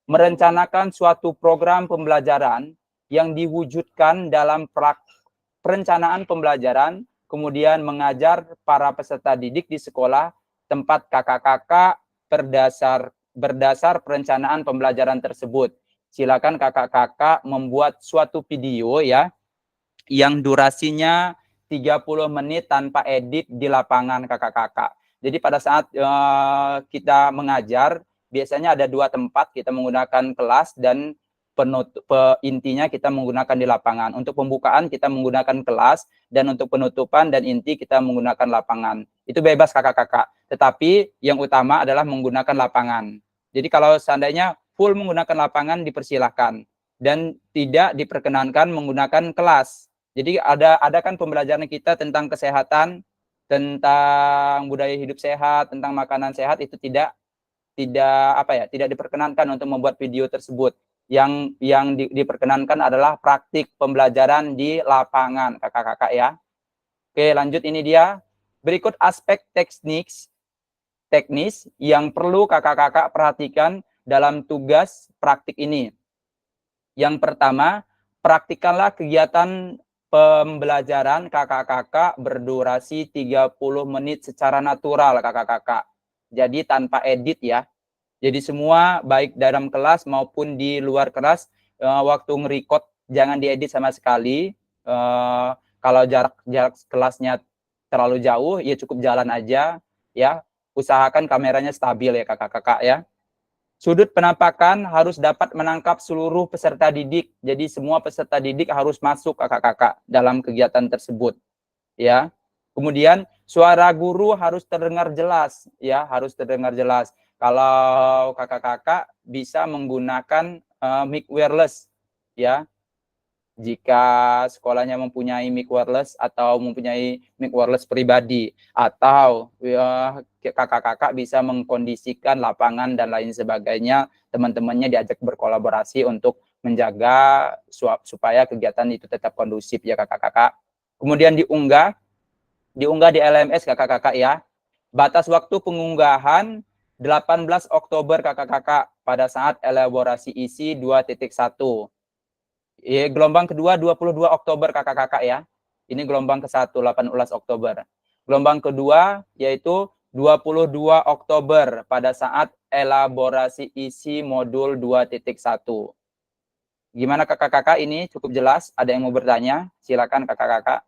merencanakan suatu program pembelajaran yang diwujudkan dalam perencanaan pembelajaran, kemudian mengajar para peserta didik di sekolah tempat kakak-kakak berdasar perencanaan pembelajaran tersebut. Silakan kakak-kakak membuat suatu video ya, yang durasinya 30 menit tanpa edit di lapangan kakak-kakak. Jadi pada saat kita mengajar, biasanya ada 2 tempat kita menggunakan kelas dan intinya kita menggunakan di lapangan. Untuk pembukaan kita menggunakan kelas dan untuk penutupan dan inti kita menggunakan lapangan. Itu bebas kakak-kakak. Tetapi yang utama adalah menggunakan lapangan. Jadi kalau seandainya full menggunakan lapangan dipersilahkan dan tidak diperkenankan menggunakan kelas. Jadi ada kan pembelajaran kita tentang kesehatan, tentang budaya hidup sehat, tentang makanan sehat, itu tidak diperkenankan untuk membuat video tersebut. Yang diperkenankan adalah praktik pembelajaran di lapangan kakak-kakak ya. Oke, lanjut, ini dia. Berikut aspek teknis yang perlu kakak-kakak perhatikan dalam tugas praktik ini. Yang pertama, praktikanlah kegiatan pembelajaran kakak-kakak berdurasi 30 menit secara natural kakak-kakak. Jadi tanpa edit ya. Jadi semua baik dalam kelas maupun di luar kelas, waktu nge-record jangan diedit sama sekali. Kalau jarak kelasnya terlalu jauh, ya cukup jalan aja ya. Usahakan kameranya stabil ya kakak-kakak ya. Sudut penampakan harus dapat menangkap seluruh peserta didik. Jadi semua peserta didik harus masuk kakak-kakak dalam kegiatan tersebut. Ya. Kemudian suara guru harus terdengar jelas, ya, harus terdengar jelas. Kalau kakak-kakak bisa menggunakan mic wireless, ya. Jika sekolahnya mempunyai mic wireless atau mempunyai mic wireless pribadi, atau kakak-kakak bisa mengkondisikan lapangan dan lain sebagainya, teman-temannya diajak berkolaborasi untuk menjaga supaya kegiatan itu tetap kondusif ya kakak-kakak. Kemudian diunggah di LMS kakak-kakak ya. Batas waktu pengunggahan 18 Oktober kakak-kakak pada saat elaborasi isi 2.1. Gelombang kedua 22 Oktober kakak-kakak ya. Ini gelombang ke-1 18 Oktober. Gelombang kedua yaitu 22 Oktober pada saat elaborasi isi modul 2.1. Gimana kakak-kakak, ini cukup jelas? Ada yang mau bertanya? Silakan kakak-kakak.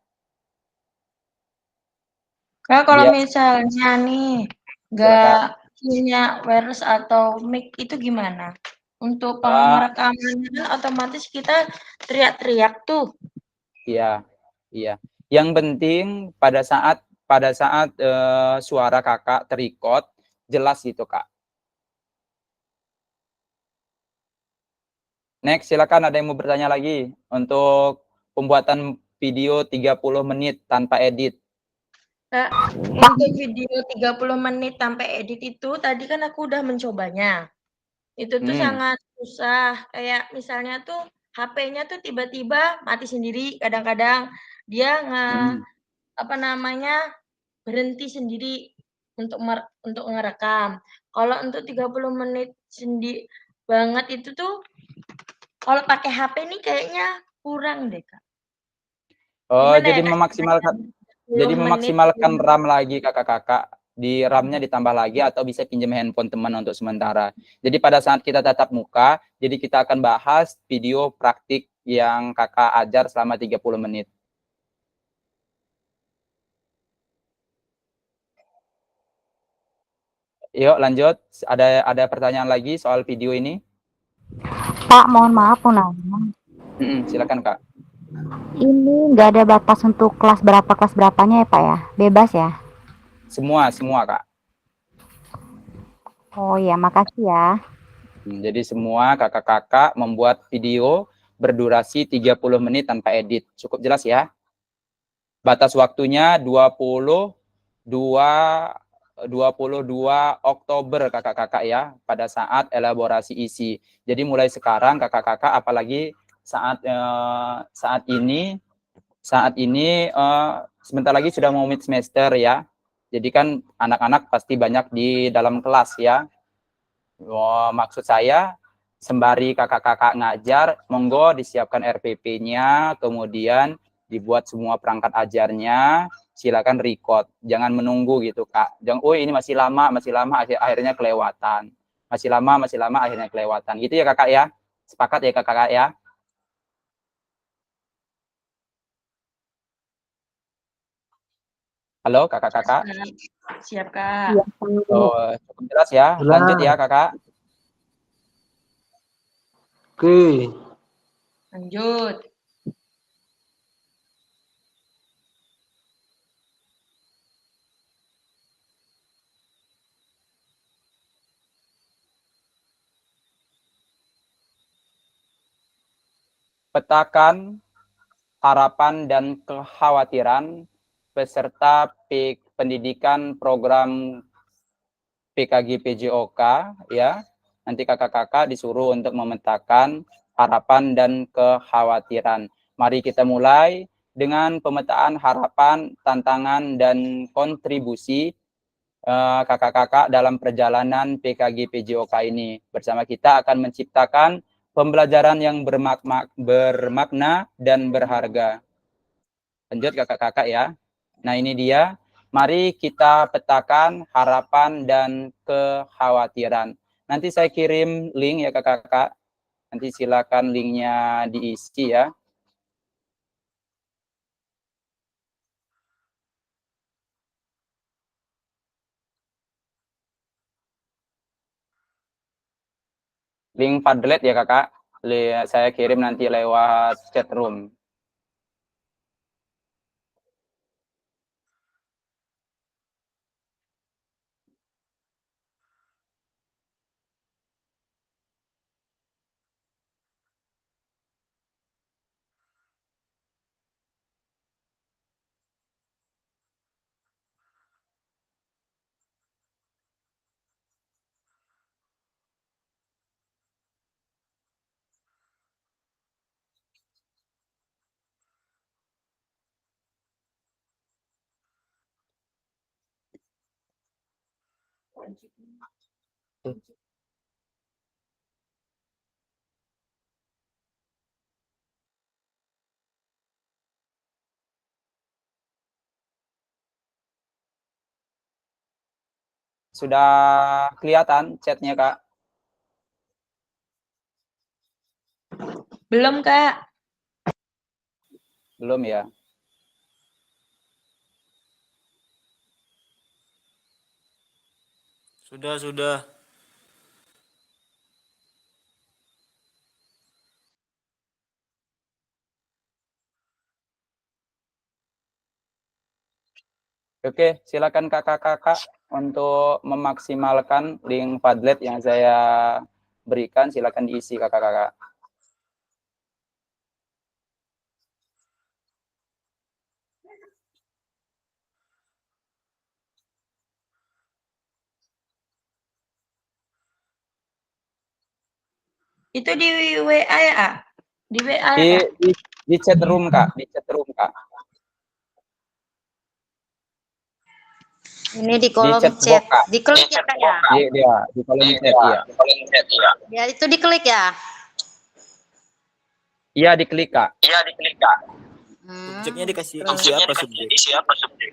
Kak, kalau Ya. misalnya nih nggak punya wireless atau mic itu gimana? Untuk pengerekamannya otomatis kita teriak-teriak tuh. Iya, iya. Yang penting pada saat suara kakak terikot jelas gitu kak. Next, silakan, ada yang mau bertanya lagi untuk pembuatan video 30 menit tanpa edit. Kak, untuk video 30 menit tanpa edit itu tadi kan aku udah mencobanya. Itu tuh sangat susah. Kayak misalnya tuh HP-nya tuh tiba-tiba mati sendiri, kadang-kadang dia berhenti sendiri untuk ngerekam. Kalau untuk 30 menit banget itu tuh kalau pakai HP nih kayaknya kurang deh, Kak. Oh, Gimana jadi ya, Kak? memaksimalkan RAM lagi kakak-kakak. Di RAM-nya ditambah lagi atau bisa pinjam handphone teman untuk sementara. Jadi pada saat kita tatap muka, jadi kita akan bahas video praktik yang kakak ajar selama 30 menit. Yuk lanjut, ada pertanyaan lagi soal video ini? Pak, mohon maaf mau nanya. Silakan Kak. Ini nggak ada batas untuk kelas berapanya ya Pak ya? Bebas ya? Semua Kak. Oh ya, makasih ya. Jadi semua kakak-kakak membuat video berdurasi 30 menit tanpa edit. Cukup jelas ya? Batas waktunya 22 Oktober kakak-kakak ya, pada saat elaborasi isi. Jadi mulai sekarang kakak-kakak, apalagi saat ini sebentar lagi sudah mau mid semester ya. Jadi kan anak-anak pasti banyak di dalam kelas ya. Maksud saya sembari kakak-kakak ngajar, monggo disiapkan RPP-nya, kemudian dibuat semua perangkat ajarnya, silakan record, jangan menunggu gitu Kak. Jangan, oh ini masih lama, akhirnya kelewatan. Masih lama, akhirnya kelewatan. Gitu ya kakak ya? Sepakat ya kakak ya? Halo kakak-kakak? Siap Kak. Oh, cukup jelas ya? Lanjut ya kakak? Oke. Lanjut. Petakan harapan dan kekhawatiran peserta pendidikan program PKG PJOK ya. Nanti kakak-kakak disuruh untuk memetakan harapan dan kekhawatiran. Mari kita mulai dengan pemetaan harapan, tantangan, dan kontribusi kakak-kakak dalam perjalanan PKG PJOK ini. Bersama kita akan menciptakan pembelajaran yang bermakna dan berharga. Lanjut kakak-kakak ya. Nah ini dia. Mari kita petakan harapan dan kekhawatiran. Nanti saya kirim link ya kakak-kakak. Nanti silakan linknya diisi ya. Link Padlet ya kakak. Saya kirim nanti lewat chat room. Sudah kelihatan chatnya kak? Belum Kak. Belum ya? Sudah. Oke, silakan kakak-kakak untuk memaksimalkan link Padlet yang saya berikan. Silakan diisi kakak-kakak. Itu di WA ya? Di WA Di, ya? di chat room Kak, di chat room Kak. Ini di Di kolom chat chat. box Kak. Diklik ya Kak ya? Di kolom chat iya. Ya itu diklik ya. Iya diklik Kak. Subjeknya dikasih Terus isi apa subjek?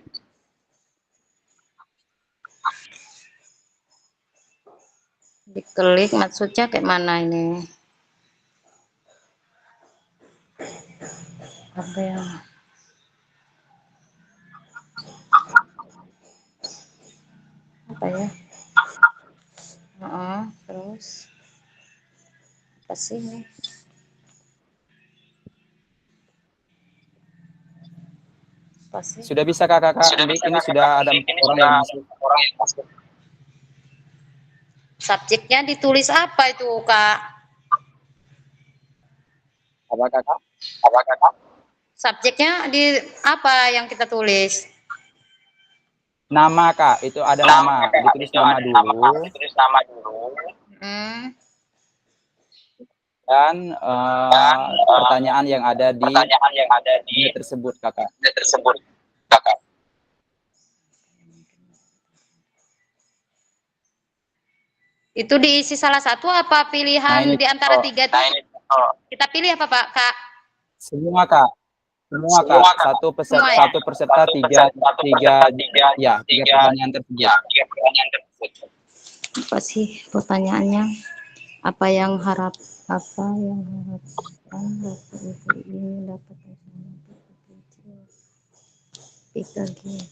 diklik maksudnya kayak mana ini? Apa yang apa ya? Terus apa sih ini? Apa sih? Sudah bisa Kakak Klik, ini sudah ada 4 orang yang masuk. Subjeknya ditulis apa itu Kak? Apa Kakak? Subjeknya di apa yang kita tulis? Nama Kak, itu ada nama, ditulis nama dulu. Dan pertanyaan yang ada di tersebut Kakak. Itu diisi salah satu apa pilihan ini di antara contoh. 3 itu? Kita pilih apa Pak Kak? Semua Kak. Satu peserta tiga pertanyaan tersebut. Apa sih pertanyaannya? Apa yang harapkan dapat ibu ini dapat lagi.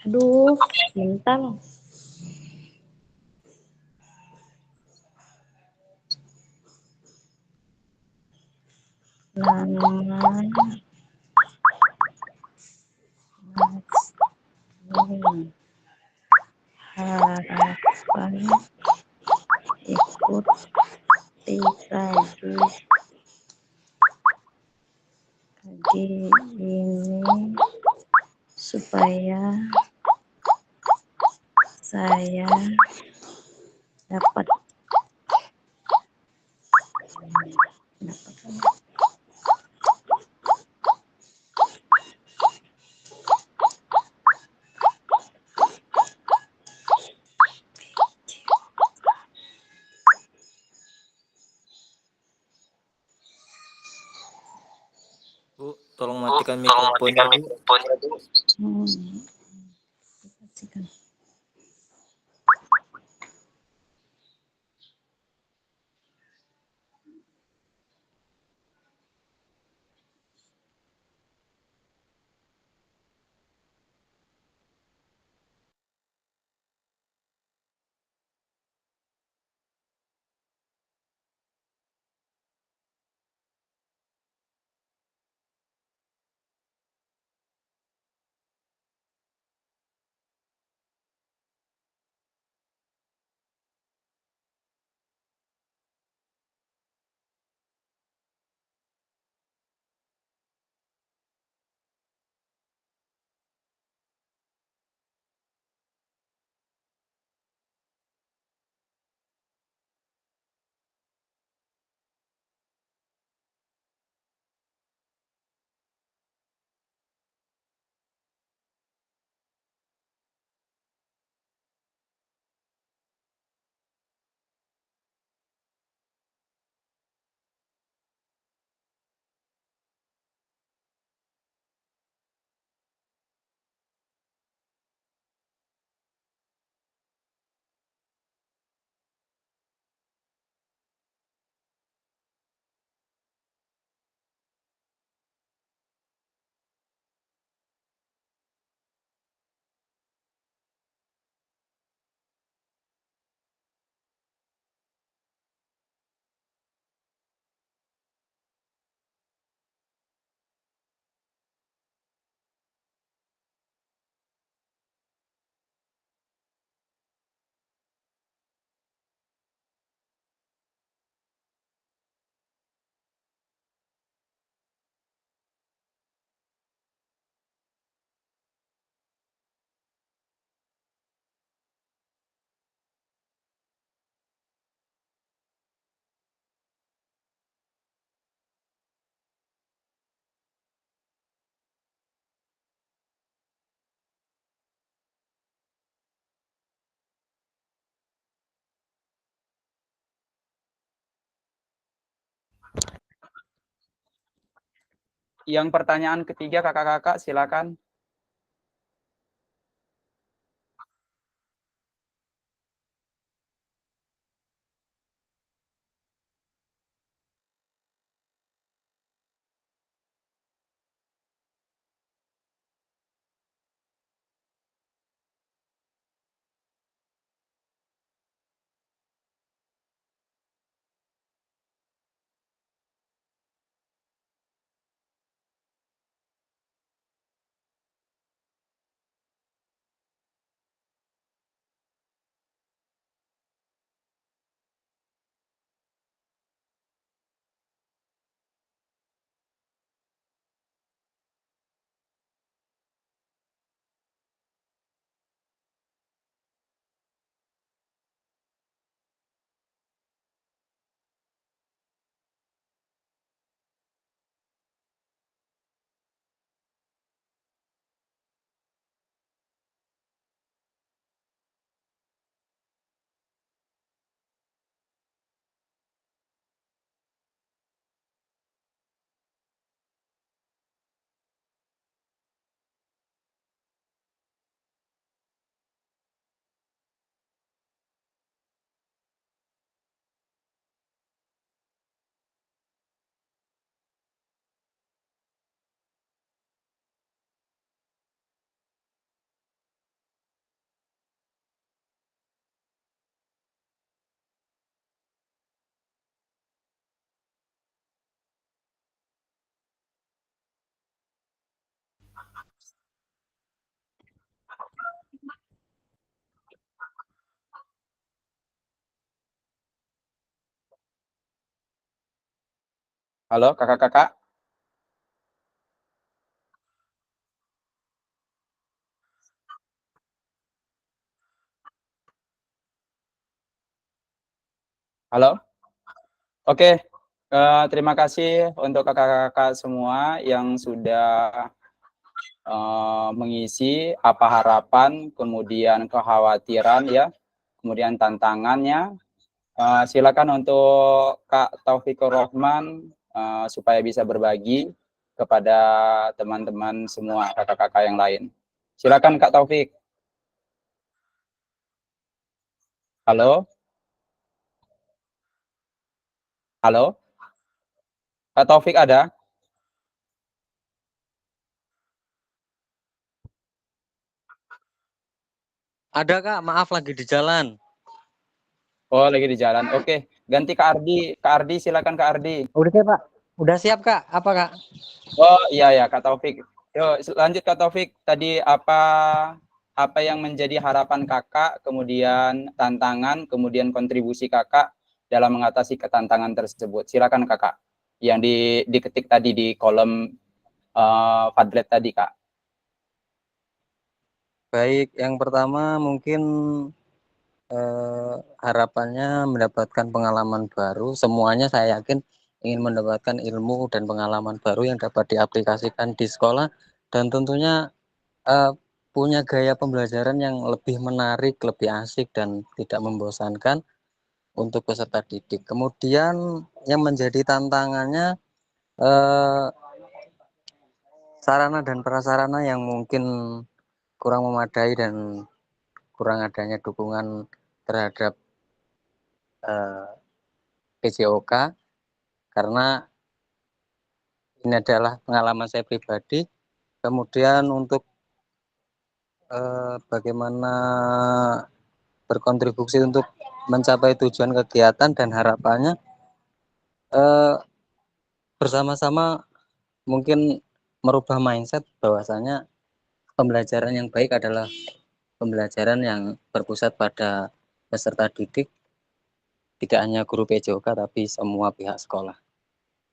Aduh, bentar. Harapan ikut kaji ini supaya saya dapat Bu, tolong matikan mikrofonnya Bu. yang pertanyaan ketiga kakak-kakak silakan. Halo kakak-kakak. Halo. Oke. Terima kasih untuk kakak-kakak semua yang sudah mengisi apa harapan, kemudian kekhawatiran ya, kemudian tantangannya. Silakan untuk Kak Taufikur Rahman supaya bisa berbagi kepada teman-teman semua kakak-kakak yang lain. Silakan Kak Taufik. Halo? Halo? Kak Taufik ada? Ada Kak, maaf lagi di jalan. Oh, lagi di jalan. Oke, ganti Kak Ardi. Kak Ardi, silakan Kak Ardi. Udah siap Pak? Udah siap Kak? Apa Kak? Oh iya ya Kak Taufik. Yuk lanjut Kak Taufik. Tadi apa yang menjadi harapan kakak, kemudian tantangan, kemudian kontribusi kakak dalam mengatasi ketantangan tersebut. Silakan kakak. Yang diketik tadi di kolom Padlet tadi Kak. Baik, yang pertama mungkin harapannya mendapatkan pengalaman baru. Semuanya saya yakin ingin mendapatkan ilmu dan pengalaman baru yang dapat diaplikasikan di sekolah dan tentunya punya gaya pembelajaran yang lebih menarik, lebih asik dan tidak membosankan untuk peserta didik. Kemudian yang menjadi tantangannya sarana dan prasarana yang mungkin kurang memadai dan kurang adanya dukungan terhadap PJOK karena ini adalah pengalaman saya pribadi. Kemudian untuk bagaimana berkontribusi untuk mencapai tujuan kegiatan dan harapannya bersama-sama mungkin merubah mindset bahwasanya pembelajaran yang baik adalah pembelajaran yang berpusat pada peserta didik, tidak hanya guru PJOK tapi semua pihak sekolah.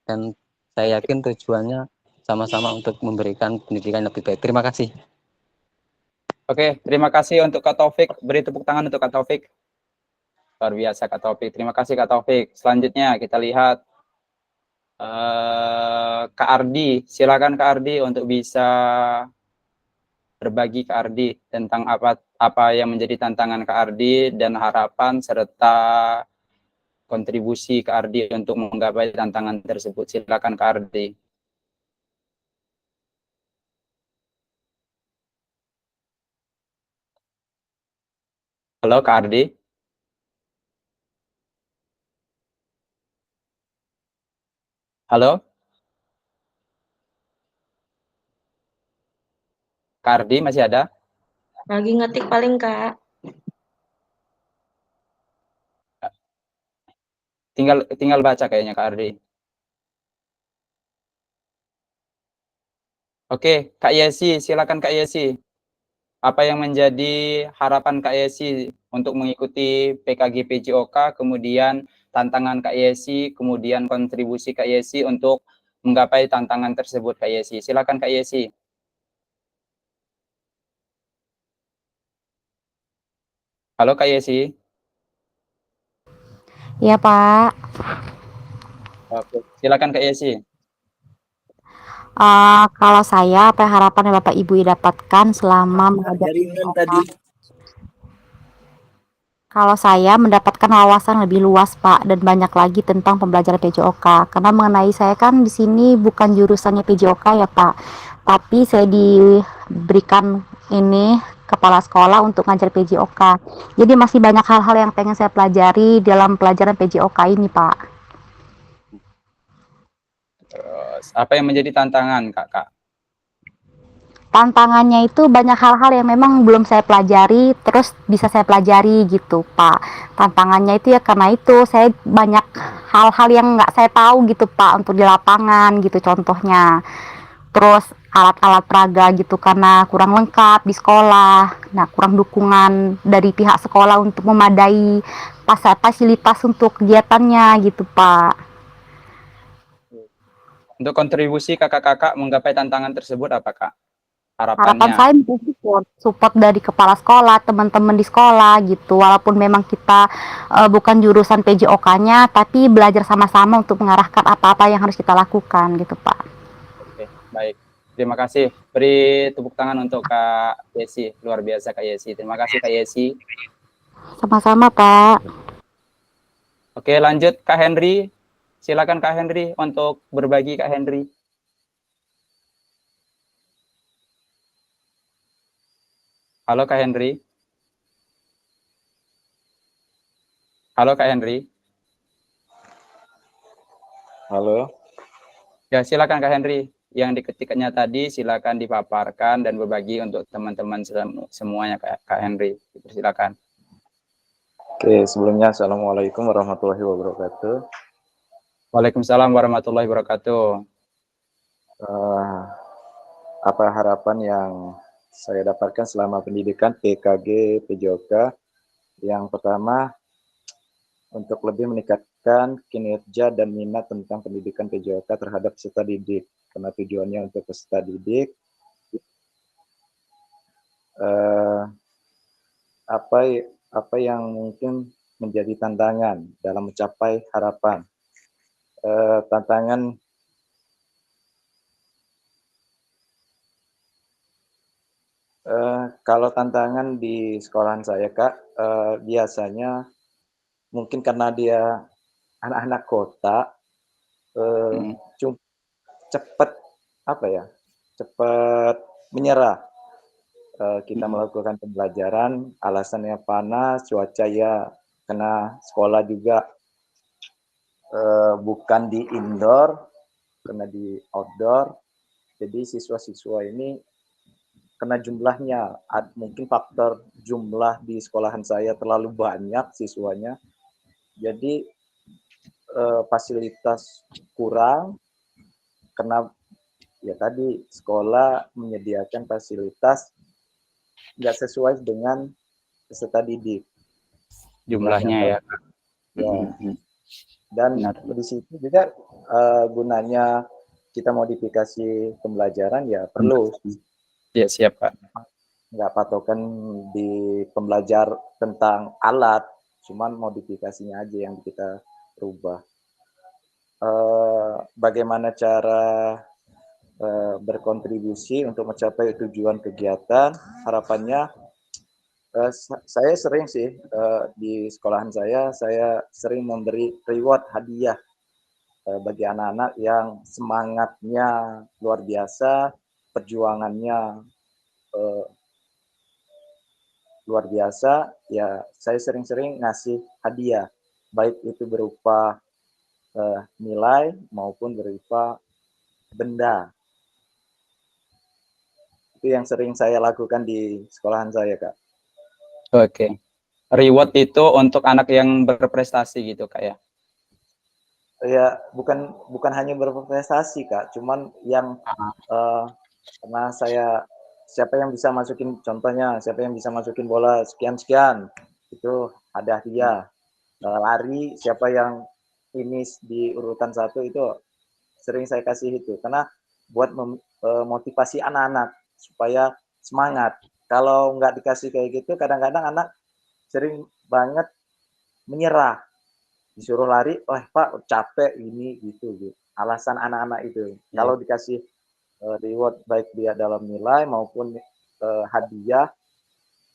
Dan saya yakin tujuannya sama-sama untuk memberikan pendidikan yang lebih baik. Terima kasih. Oke, terima kasih untuk Kak Taufik. Beri tepuk tangan untuk Kak Taufik. Luar biasa Kak Taufik. Terima kasih Kak Taufik. Selanjutnya kita lihat Kak Ardi. Silakan Kak Ardi untuk bisa berbagi Kak Ardi tentang apa yang menjadi tantangan Kak Ardi dan harapan serta kontribusi Kak Ardi untuk menggapai tantangan tersebut. Silakan Kak Ardi. Halo Kak Ardi. Halo Kak Ardi, masih ada? Lagi ngetik paling, Kak. Tinggal baca kayaknya Kak Ardi. Oke, Kak Yesi, silakan Kak Yesi. Apa yang menjadi harapan Kak Yesi untuk mengikuti PKG PJOK, kemudian tantangan Kak Yesi, kemudian kontribusi Kak Yesi untuk menggapai tantangan tersebut Kak Yesi. Silakan Kak Yesi. Halo Kak Yesi. Iya Pak. Oke, silakan Kak Yesi. Kalau saya, apa harapan yang Bapak Ibu dapatkan selama mengajar PJOK? Kalau saya mendapatkan wawasan lebih luas Pak dan banyak lagi tentang pembelajaran PJOK. Karena mengenai saya kan di sini bukan jurusannya PJOK ya Pak, tapi saya diberikan ini kepala sekolah untuk ngajar PJOK. Jadi masih banyak hal-hal yang pengen saya pelajari dalam pelajaran PJOK ini Pak. Terus, apa yang menjadi tantangan Kak? Tantangannya itu banyak hal-hal yang memang belum saya pelajari, terus bisa saya pelajari gitu Pak. Tantangannya itu ya karena itu saya banyak hal-hal yang nggak saya tahu gitu Pak untuk di lapangan gitu contohnya. Terus alat-alat peraga gitu karena kurang lengkap di sekolah. Nah, kurang dukungan dari pihak sekolah untuk memadai fasilitas untuk kegiatannya gitu Pak. Untuk kontribusi kakak-kakak menggapai tantangan tersebut apa Kak? Harapan Harapannya. saya bisa support dari kepala sekolah, teman-teman di sekolah gitu. Walaupun memang kita bukan jurusan PJOK-nya, tapi belajar sama-sama untuk mengarahkan apa-apa yang harus kita lakukan gitu Pak. Oke, baik. Terima kasih. Beri tepuk tangan untuk Kak Yesi. Luar biasa Kak Yesi. Terima kasih Kak Yesi. Sama-sama Pak. Oke, lanjut Kak Henry. Silakan Kak Henry untuk berbagi Kak Henry. Halo Kak Henry. Halo Kak Henry. Halo. Ya, silakan Kak Henry. Yang diketiknya tadi silakan dipaparkan dan berbagi untuk teman-teman semuanya Kak Henry. Silakan. Oke, sebelumnya Assalamualaikum warahmatullahi wabarakatuh. Waalaikumsalam warahmatullahi wabarakatuh. Apa harapan yang saya dapatkan selama pendidikan PKG PJOK? Yang pertama, untuk lebih meningkatkan kinerja dan minat tentang pendidikan PJOK terhadap peserta didik. Karena tujuannya untuk peserta didik, apa yang mungkin menjadi tantangan dalam mencapai harapan. Kalau tantangan di sekolahan saya Kak, biasanya mungkin karena dia anak-anak kota, cepat menyerah. Kita melakukan pembelajaran, alasannya panas, cuaca ya, karena sekolah juga bukan di indoor, karena di outdoor. Jadi siswa-siswa ini karena jumlahnya, mungkin faktor jumlah di sekolahan saya terlalu banyak siswanya, jadi fasilitas kurang, karena ya tadi sekolah menyediakan fasilitas nggak sesuai dengan peserta didik. Jumlahnya ya. Ya. Dan di situ juga gunanya kita modifikasi pembelajaran ya perlu. Ya, siap Pak. Nggak patokan di pembelajar tentang alat, cuman modifikasinya aja yang kita rubah. Bagaimana cara berkontribusi untuk mencapai tujuan kegiatan? Harapannya, saya sering sih di sekolahan saya sering memberi reward hadiah bagi anak-anak yang semangatnya luar biasa, perjuangannya luar biasa, ya saya sering-sering ngasih hadiah, baik itu berupa nilai maupun berupa benda. Itu yang sering saya lakukan di sekolahan saya, Kak. Oke. Reward itu untuk anak yang berprestasi gitu, Kak ya? Ya, bukan hanya berprestasi, Kak, cuman yang karena siapa yang bisa masukin, contohnya siapa yang bisa masukin bola sekian-sekian, itu ada hadiah. Lari, siapa yang finish di urutan 1 itu sering saya kasih itu, karena buat motivasi anak-anak supaya semangat. Kalau nggak dikasih kayak gitu, kadang-kadang anak sering banget menyerah. Disuruh lari, wah Pak capek ini gitu. Alasan anak-anak itu. Kalau dikasih reward baik dia dalam nilai maupun hadiah,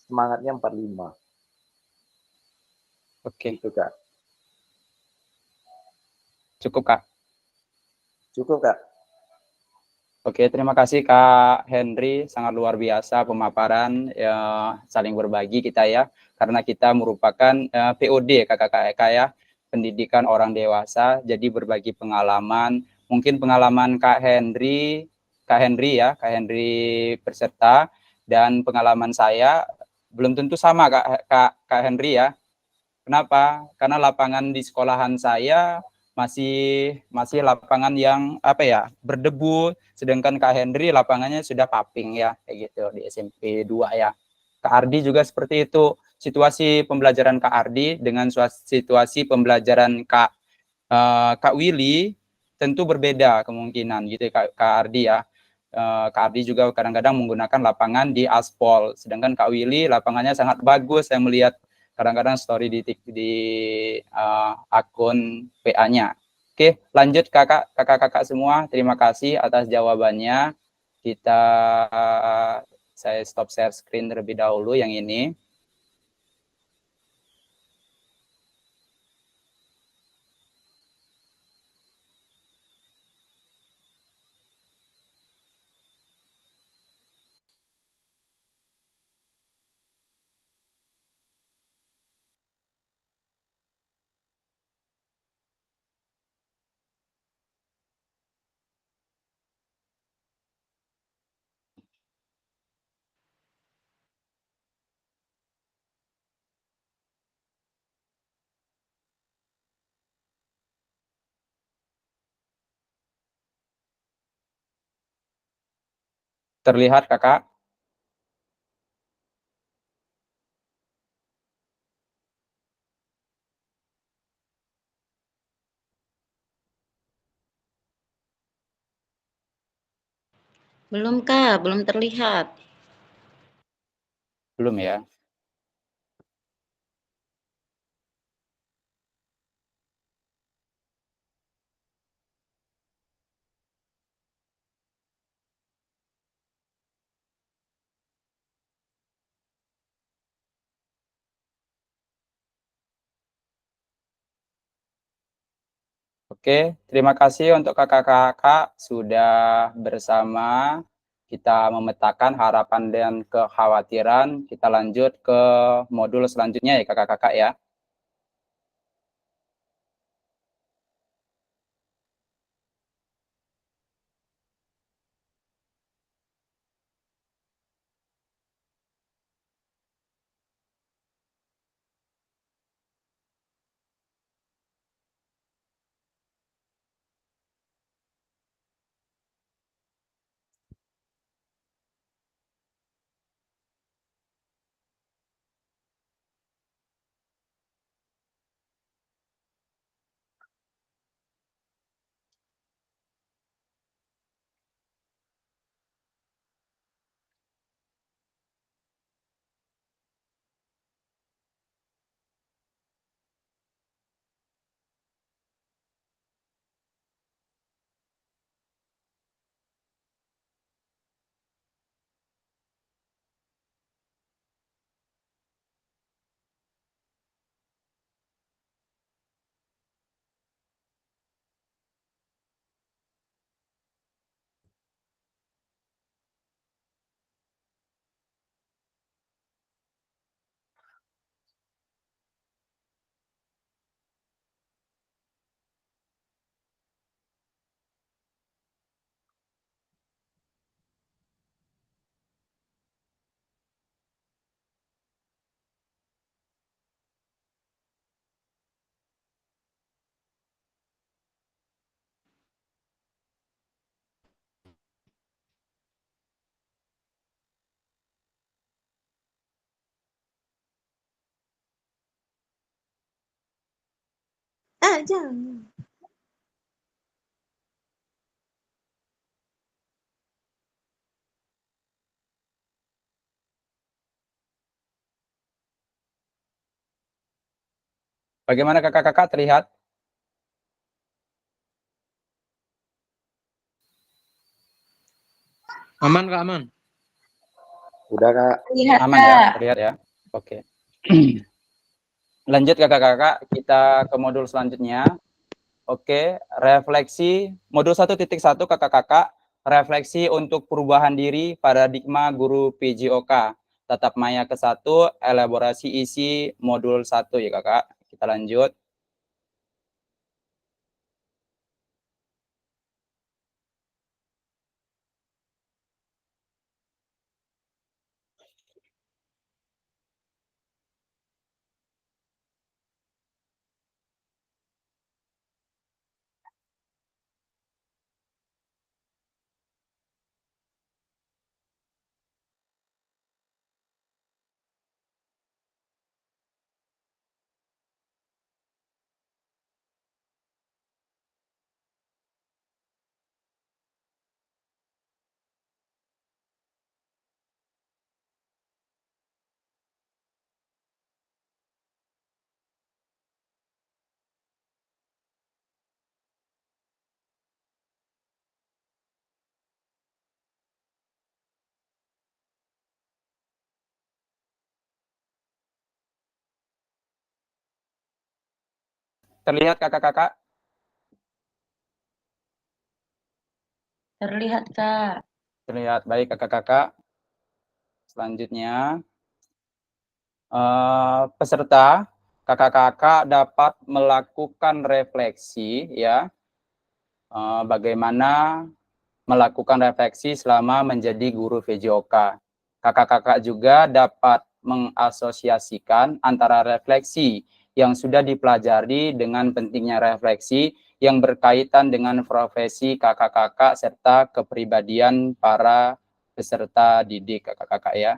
semangatnya 45. Oke. Itu, Kak. Cukup, Kak? Cukup, Kak. Oke, terima kasih Kak Henry, sangat luar biasa pemaparan, ya, saling berbagi kita ya, karena kita merupakan POD kakak-kakak ya, pendidikan orang dewasa, jadi berbagi pengalaman, mungkin pengalaman Kak Henry ya, Kak Henry peserta, dan pengalaman saya belum tentu sama Kak Henry ya. Kenapa? Karena lapangan di sekolahan saya masih lapangan yang berdebu, sedangkan Kak Henry lapangannya sudah paping ya, kayak gitu di SMP 2 ya. Kak Ardi juga seperti itu. Situasi pembelajaran Kak Ardi dengan situasi pembelajaran Kak Willy tentu berbeda kemungkinan gitu Kak Ardi ya. Kak Ardi juga kadang-kadang menggunakan lapangan di aspal, sedangkan Kak Willy lapangannya sangat bagus. Saya melihat kadang-kadang story di akun PA-nya. Oke, lanjut kakak-kakak semua. Terima kasih atas jawabannya. Saya stop share screen terlebih dahulu yang ini. Terlihat kakak? Belum, Kak, belum terlihat. Belum ya? Oke, terima kasih untuk kakak-kakak sudah bersama kita memetakan harapan dan kekhawatiran. Kita lanjut ke modul selanjutnya ya kakak-kakak ya. jangan. Bagaimana kakak-kakak terlihat? Aman Kak, aman. Udah Kak. Lihat Aman ya, Kak. terlihat ya. Oke. Lanjut kakak-kakak, kita ke modul selanjutnya. Oke, refleksi modul 1.1 kakak-kakak, refleksi untuk perubahan diri paradigma guru PJOK. Tatap maya ke-1, elaborasi isi modul 1 ya kakak. Kita lanjut. Terlihat kakak-kakak? Terlihat Kak. Terlihat baik kakak-kakak. Selanjutnya, peserta kakak-kakak dapat melakukan refleksi ya, bagaimana melakukan refleksi selama menjadi guru VJOK. Kakak-kakak juga dapat mengasosiasikan antara refleksi yang sudah dipelajari dengan pentingnya refleksi yang berkaitan dengan profesi kakak-kakak serta kepribadian para peserta didik kakak-kakak ya.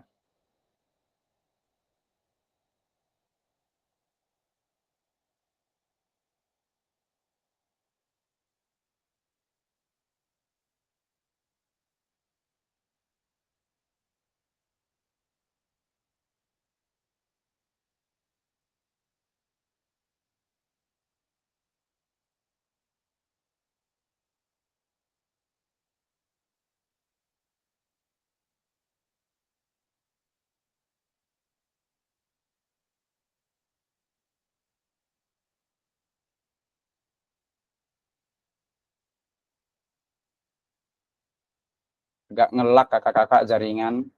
Agak ngelak kakak-kakak jaringan.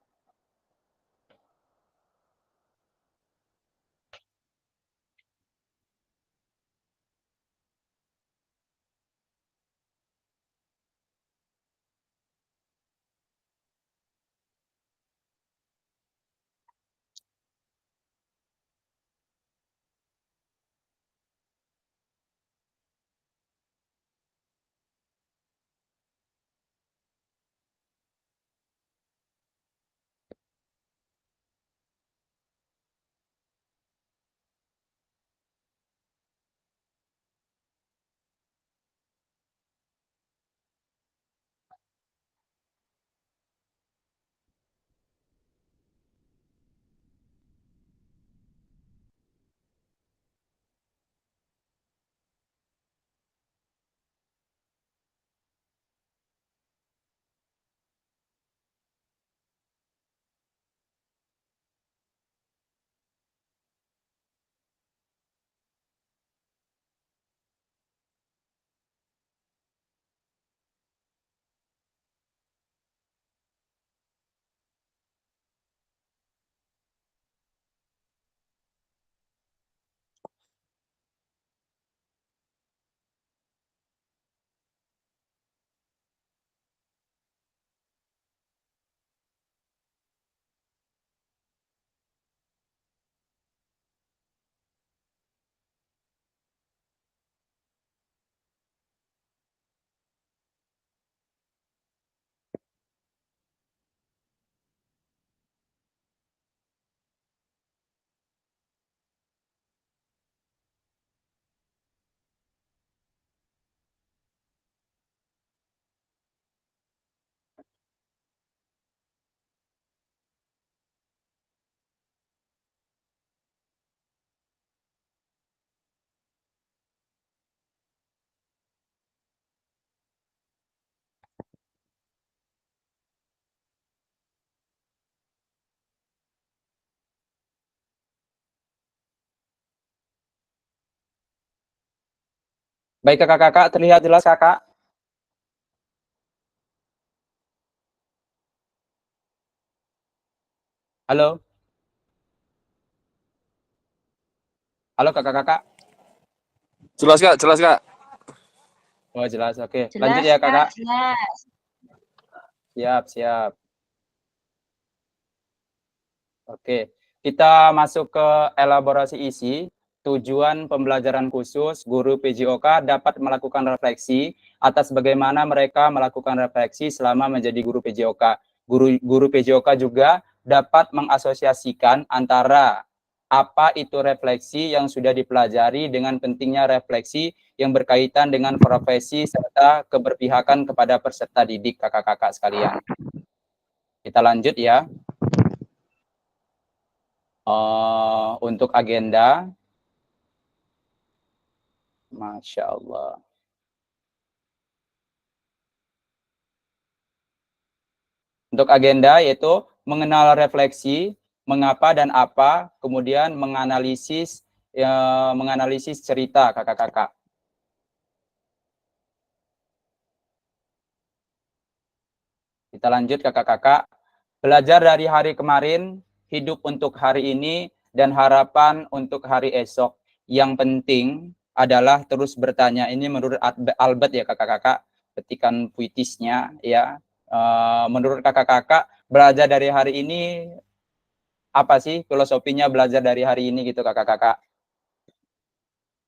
Baik kakak-kakak, terlihat jelas kakak? Halo? Halo kakak-kakak? Jelas Kak, jelas Kak. Oh jelas, oke. Lanjut Jelas, ya Kak, kakak. jelas. Siap, siap. Oke, kita masuk ke elaborasi isi. Tujuan pembelajaran khusus, guru PJOK dapat melakukan refleksi atas bagaimana mereka melakukan refleksi selama menjadi guru PJOK. Guru PJOK juga dapat mengasosiasikan antara apa itu refleksi yang sudah dipelajari dengan pentingnya refleksi yang berkaitan dengan profesi serta keberpihakan kepada peserta didik kakak-kakak sekalian. Kita lanjut ya. Untuk agenda, Masya Allah. Untuk agenda yaitu mengenal refleksi, mengapa dan apa, kemudian menganalisis cerita kakak-kakak. Kita lanjut kakak-kakak. Belajar dari hari kemarin, hidup untuk hari ini, dan harapan untuk hari esok. Yang penting adalah terus bertanya. Ini menurut Albert ya kakak-kakak, petikan puitisnya ya. Menurut kakak-kakak, belajar dari hari ini, apa sih filosofinya belajar dari hari ini gitu kakak-kakak?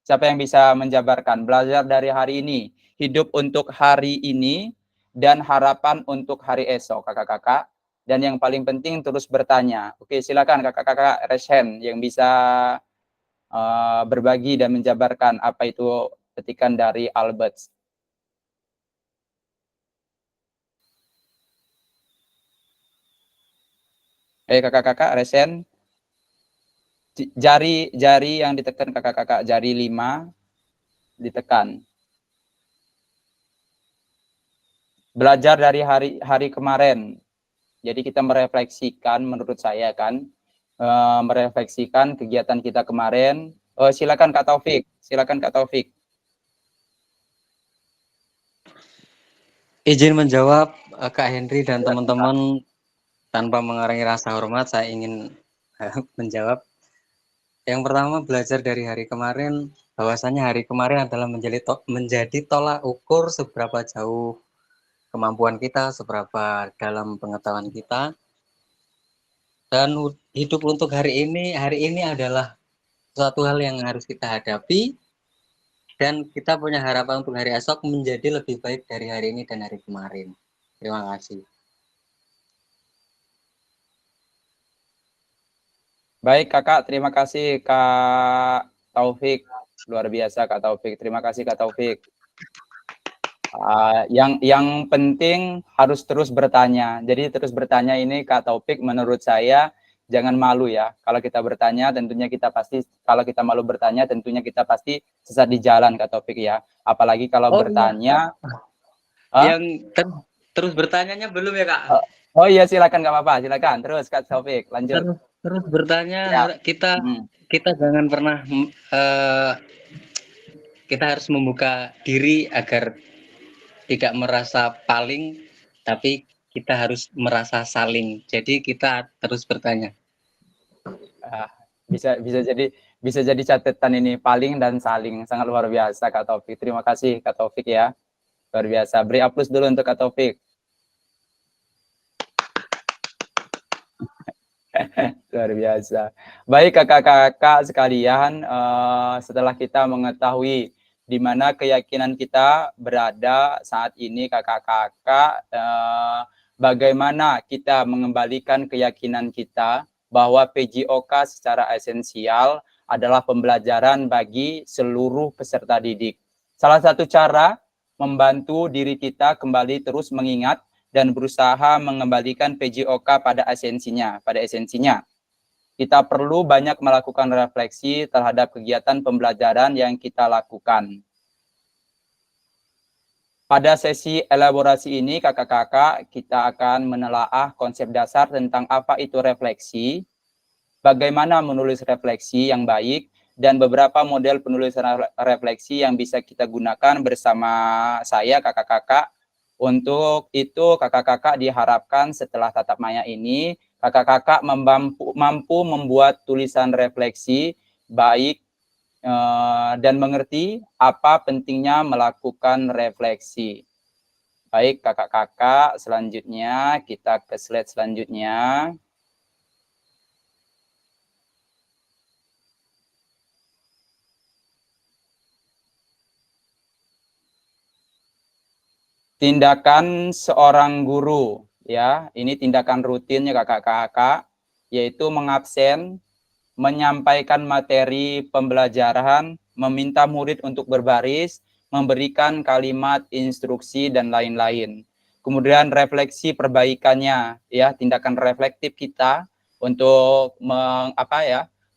Siapa yang bisa menjabarkan? Belajar dari hari ini, hidup untuk hari ini, dan harapan untuk hari esok kakak-kakak. Dan yang paling penting terus bertanya. Oke, silakan kakak-kakak raise hand yang bisa berbagi dan menjabarkan apa itu petikan dari Albert. Kakak-kakak raise hand. Jari yang ditekan kakak-kakak, jari 5 ditekan. Belajar dari hari kemarin. Jadi kita merefleksikan, menurut saya kan, merefleksikan kegiatan kita kemarin. Silakan Kak Taufik, silakan Kak Taufik. Izin menjawab Kak Henry dan teman-teman, tanpa mengurangi rasa hormat, saya ingin menjawab. Yang pertama, belajar dari hari kemarin, bahwasanya hari kemarin adalah menjadi tolak ukur seberapa jauh kemampuan kita, seberapa dalam pengetahuan kita. Dan hidup untuk hari ini adalah suatu hal yang harus kita hadapi, dan kita punya harapan untuk hari esok menjadi lebih baik dari hari ini dan hari kemarin. Terima kasih. Baik kakak, terima kasih Kak Taufik. Luar biasa Kak Taufik, terima kasih Kak Taufik. Yang penting harus terus bertanya. Jadi terus bertanya ini Kak Taufik menurut saya jangan malu ya. Kalau kita bertanya tentunya kita pasti, kalau kita malu bertanya tentunya kita pasti sesat di jalan Kak Taufik ya. Apalagi kalau bertanya. Iya. Yang terus bertanyanya belum ya Kak? Oh iya silakan, nggak apa-apa, silakan terus Kak Taufik lanjut. Terus bertanya Ya. kita jangan pernah kita harus membuka diri agar tidak merasa paling, tapi kita harus merasa saling. Jadi kita terus bertanya. Bisa jadi catatan ini, paling dan saling, sangat luar biasa Kak Taufik. Terima kasih Kak Taufik ya, luar biasa. Beri aplaus dulu untuk Kak Taufik. Luar biasa. Baik kakak-kakak sekalian, setelah kita mengetahui di mana keyakinan kita berada saat ini kakak-kakak, bagaimana kita mengembalikan keyakinan kita bahwa PJOK secara esensial adalah pembelajaran bagi seluruh peserta didik. Salah satu cara membantu diri kita kembali terus mengingat dan berusaha mengembalikan PJOK pada esensinya. Kita perlu banyak melakukan refleksi terhadap kegiatan pembelajaran yang kita lakukan. Pada sesi elaborasi ini, kakak-kakak, kita akan menelaah konsep dasar tentang apa itu refleksi, bagaimana menulis refleksi yang baik, dan beberapa model penulisan refleksi yang bisa kita gunakan bersama saya, kakak-kakak. Untuk itu, kakak-kakak diharapkan setelah tatap maya ini, kakak-kakak mampu membuat tulisan refleksi baik dan mengerti apa pentingnya melakukan refleksi. Baik, kakak-kakak, selanjutnya kita ke slide selanjutnya. Tindakan seorang guru, ya, ini tindakan rutinnya kakak-kakak, yaitu mengabsen, menyampaikan materi pembelajaran, meminta murid untuk berbaris, memberikan kalimat instruksi dan lain-lain. Kemudian refleksi perbaikannya, ya, tindakan reflektif kita untuk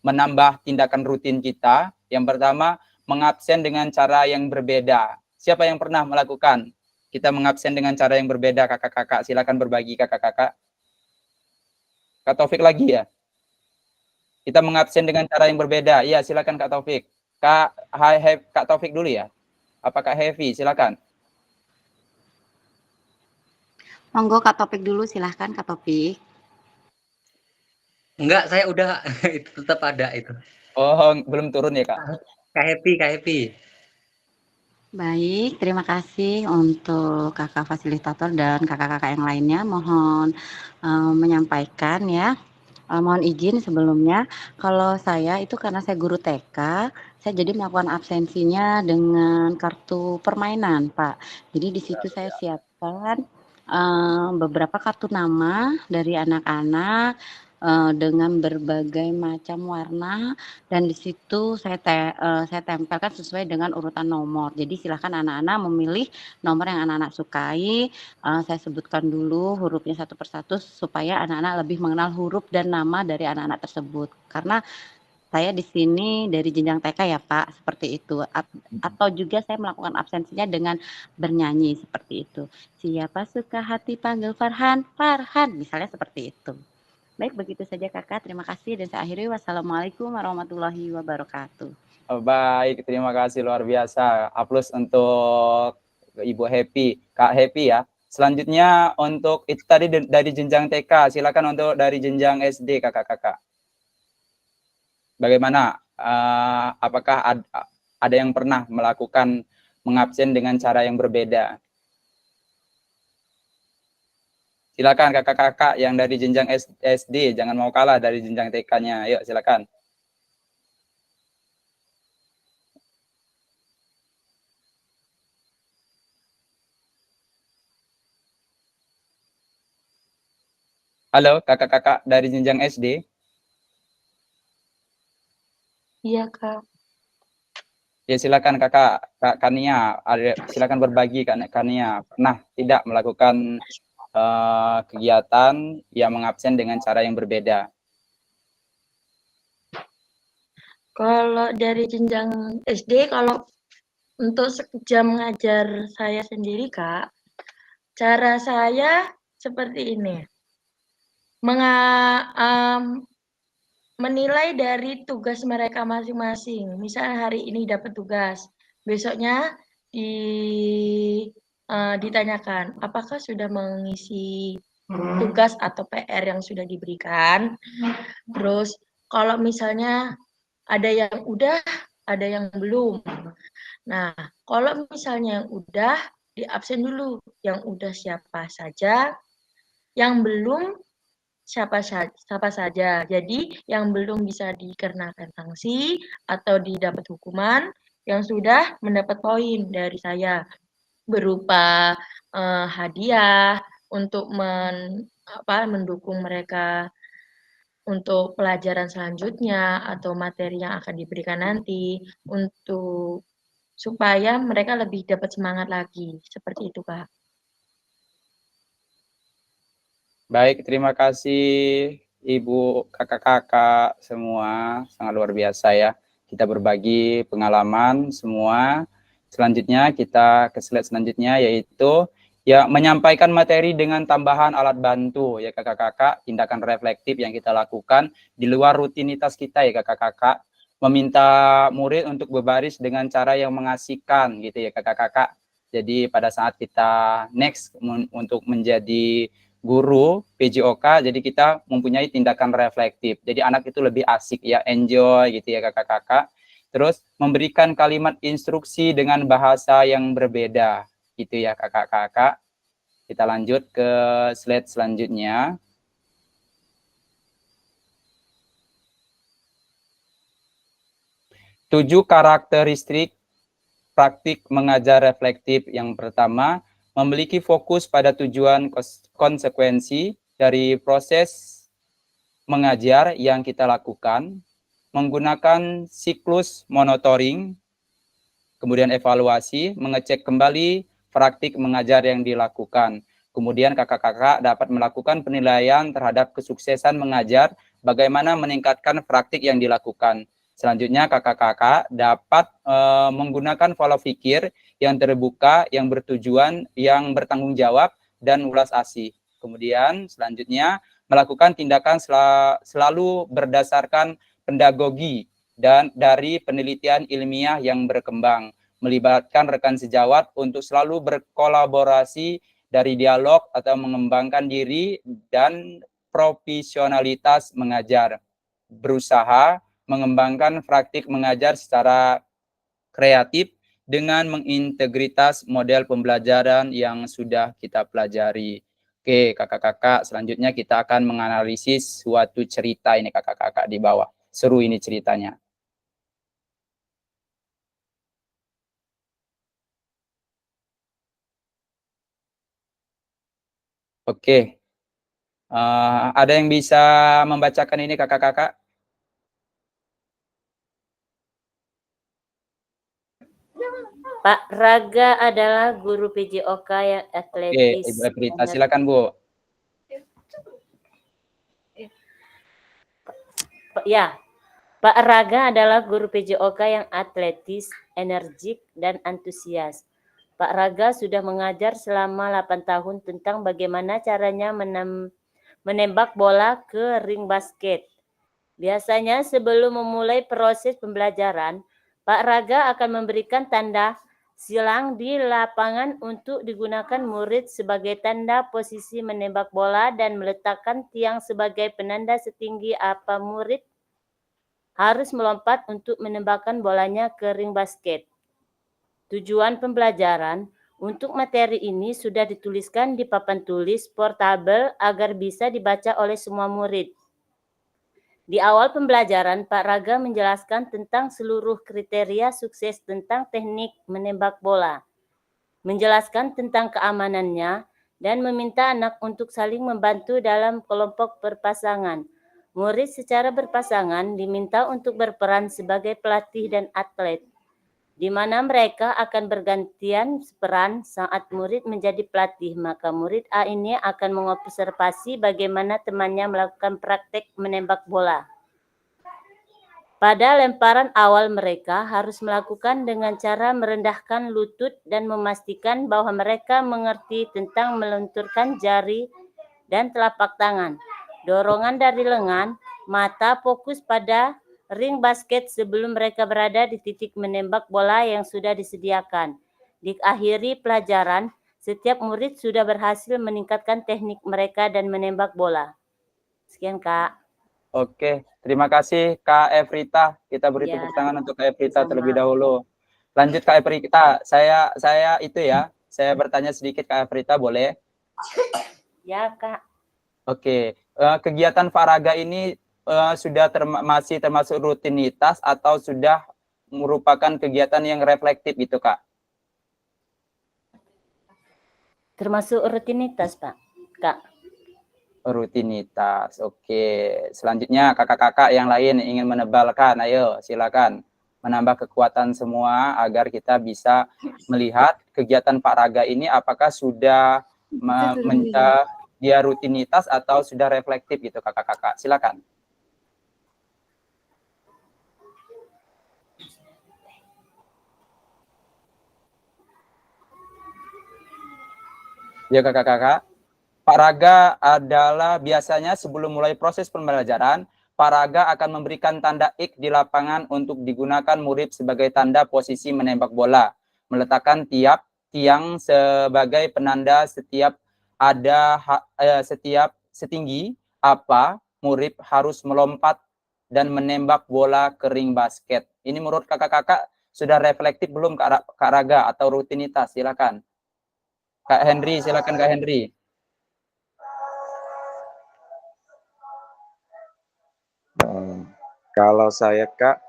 menambah tindakan rutin kita. Yang pertama, mengabsen dengan cara yang berbeda. Siapa yang pernah melakukan? Kita mengabsen dengan cara yang berbeda, kakak-kakak. Silakan berbagi, kakak-kakak. Kak Taufik lagi ya? Kita mengabsen dengan cara yang berbeda. Iya, silakan Kak Taufik. Kak Taufik dulu ya. Apa Kak Hevi? Silakan. Monggo Kak Topik dulu, silahkan Kak Topik. Enggak, saya udah itu tetap ada itu. Oh, belum turun ya Kak? Kak Happy. Baik, terima kasih untuk kakak fasilitator dan kakak-kakak yang lainnya. Mohon menyampaikan ya. Mohon izin sebelumnya, kalau saya itu karena saya guru TK, saya jadi melakukan absensinya dengan kartu permainan, Pak. Jadi di situ saya siapkan beberapa kartu nama dari anak-anak dengan berbagai macam warna, dan di situ saya tempelkan sesuai dengan urutan nomor. Jadi silakan anak-anak memilih nomor yang anak-anak sukai. Saya sebutkan dulu hurufnya satu persatu supaya anak-anak lebih mengenal huruf dan nama dari anak-anak tersebut. Karena saya di sini dari jenjang TK ya Pak, seperti itu. Atau juga saya melakukan absensinya dengan bernyanyi seperti itu. Siapa suka hati panggil Farhan, Farhan, misalnya seperti itu. Baik, begitu saja kakak. Terima kasih dan saya akhiri. Wassalamualaikum warahmatullahi wabarakatuh. Baik, terima kasih luar biasa. Aplaus untuk Ibu Happy, Kak Happy ya. Selanjutnya untuk itu tadi dari jenjang TK, silakan untuk dari jenjang SD kakak-kakak. Bagaimana? Apakah ada yang pernah melakukan mengabsen dengan cara yang berbeda? Silakan kakak-kakak yang dari jenjang SD, jangan mau kalah dari jenjang TK-nya. Yuk, silakan. Halo, kakak-kakak dari jenjang SD. Iya, Kak. Ya, silakan kakak, Kak Kania. Silakan berbagi, Kak Kania. Pernah tidak melakukan kegiatan yang mengabsen dengan cara yang berbeda? Kalau dari jenjang SD, kalau untuk jam ngajar saya sendiri, Kak, cara saya seperti ini. Menilai dari tugas mereka masing-masing. Misalnya hari ini dapat tugas, besoknya ditanyakan apakah sudah mengisi tugas atau PR yang sudah diberikan. Terus kalau misalnya ada yang udah, ada yang belum. Nah, kalau misalnya yang udah, diabsen dulu. Yang udah siapa saja, yang belum siapa saja. Jadi yang belum bisa dikenakan sanksi atau didapat hukuman, yang sudah mendapat poin dari saya berupa hadiah untuk mendukung mereka untuk pelajaran selanjutnya atau materi yang akan diberikan nanti untuk supaya mereka lebih dapat semangat lagi. Seperti itu, Kak. Baik, terima kasih Ibu, kakak-kakak semua, sangat luar biasa ya. Kita berbagi pengalaman semua. Selanjutnya kita ke slide selanjutnya yaitu ya menyampaikan materi dengan tambahan alat bantu ya kakak-kakak, tindakan reflektif yang kita lakukan di luar rutinitas kita ya kakak-kakak. meminta murid untuk berbaris dengan cara yang mengasihkan gitu ya kakak-kakak. Jadi pada saat kita next untuk menjadi guru PJOK, jadi kita mempunyai tindakan reflektif. Jadi anak itu lebih asik ya, enjoy gitu ya kakak-kakak. Terus memberikan kalimat instruksi dengan bahasa yang berbeda gitu ya kakak-kakak. Kita lanjut ke slide selanjutnya. Tujuh karakteristik praktik mengajar reflektif. Yang pertama, memiliki fokus pada tujuan konsekuensi dari proses mengajar yang kita lakukan, menggunakan siklus monitoring, kemudian evaluasi, mengecek kembali praktik mengajar yang dilakukan. Kemudian kakak-kakak dapat melakukan penilaian terhadap kesuksesan mengajar, bagaimana meningkatkan praktik yang dilakukan. Selanjutnya kakak-kakak dapat menggunakan pola pikir yang terbuka, yang bertujuan, yang bertanggung jawab, dan ulas asih. Kemudian selanjutnya melakukan tindakan selalu berdasarkan pedagogi dan dari penelitian ilmiah yang berkembang, melibatkan rekan sejawat untuk selalu berkolaborasi dari dialog atau mengembangkan diri dan profesionalitas mengajar, berusaha mengembangkan praktik mengajar secara kreatif dengan mengintegritas model pembelajaran yang sudah kita pelajari. Oke, kakak-kakak, selanjutnya kita akan menganalisis suatu cerita ini kakak-kakak di bawah. Seru ini ceritanya. Oke, ada yang bisa membacakan ini kakak-kakak? Pak Raga adalah guru PJOK yang atletis. Oke, Ibu Evrita, silakan Bu. Ya, Pak Raga adalah guru PJOK yang atletis, energik, dan antusias. Pak Raga sudah mengajar selama 8 tahun tentang bagaimana caranya menembak bola ke ring basket. Biasanya sebelum memulai proses pembelajaran, Pak Raga akan memberikan tanda silang di lapangan untuk digunakan murid sebagai tanda posisi menembak bola dan meletakkan tiang sebagai penanda setinggi apa murid harus melompat untuk menembakkan bolanya ke ring basket. Tujuan pembelajaran untuk materi ini sudah dituliskan di papan tulis portabel agar bisa dibaca oleh semua murid. Di awal pembelajaran, Pak Raga menjelaskan tentang seluruh kriteria sukses tentang teknik menembak bola, menjelaskan tentang keamanannya, dan meminta anak untuk saling membantu dalam kelompok berpasangan. Murid secara berpasangan diminta untuk berperan sebagai pelatih dan atlet, di mana mereka akan bergantian peran. Saat murid menjadi pelatih, maka murid A ini akan mengobservasi bagaimana temannya melakukan praktek menembak bola. Pada lemparan awal mereka harus melakukan dengan cara merendahkan lutut dan memastikan bahwa mereka mengerti tentang melunturkan jari dan telapak tangan. Dorongan dari lengan, mata fokus pada ring basket sebelum mereka berada di titik menembak bola yang sudah disediakan. Di akhiri pelajaran, setiap murid sudah berhasil meningkatkan teknik mereka dan menembak bola. Sekian, Kak. Oke, terima kasih Kak Evrita. Kita beri tepuk tangan untuk Kak Evrita terlebih dahulu. Lanjut Kak Evrita, saya bertanya sedikit Kak Evrita, boleh? Ya, Kak. Oke, kegiatan Faraga ini sudah masih termasuk rutinitas atau sudah merupakan kegiatan yang reflektif gitu Kak? Termasuk rutinitas, Pak. Kak. Rutinitas, oke. Selanjutnya kakak-kakak yang lain ingin menebalkan, ayo silakan menambah kekuatan semua agar kita bisa melihat kegiatan Pak Raga ini apakah sudah dia rutinitas atau sudah reflektif gitu kakak-kakak. Silakan. Ya kakak-kakak. Pak Raga adalah biasanya sebelum mulai proses pembelajaran, Pak Raga akan memberikan tanda X di lapangan untuk digunakan murid sebagai tanda posisi menembak bola. Meletakkan tiang sebagai penanda setiap setinggi apa murid harus melompat dan menembak bola ke ring basket. Ini menurut kakak-kakak sudah reflektif belum Kak Raga atau rutinitas? Silakan. Kak Henry, silakan Kak Henry. Kalau saya Kak,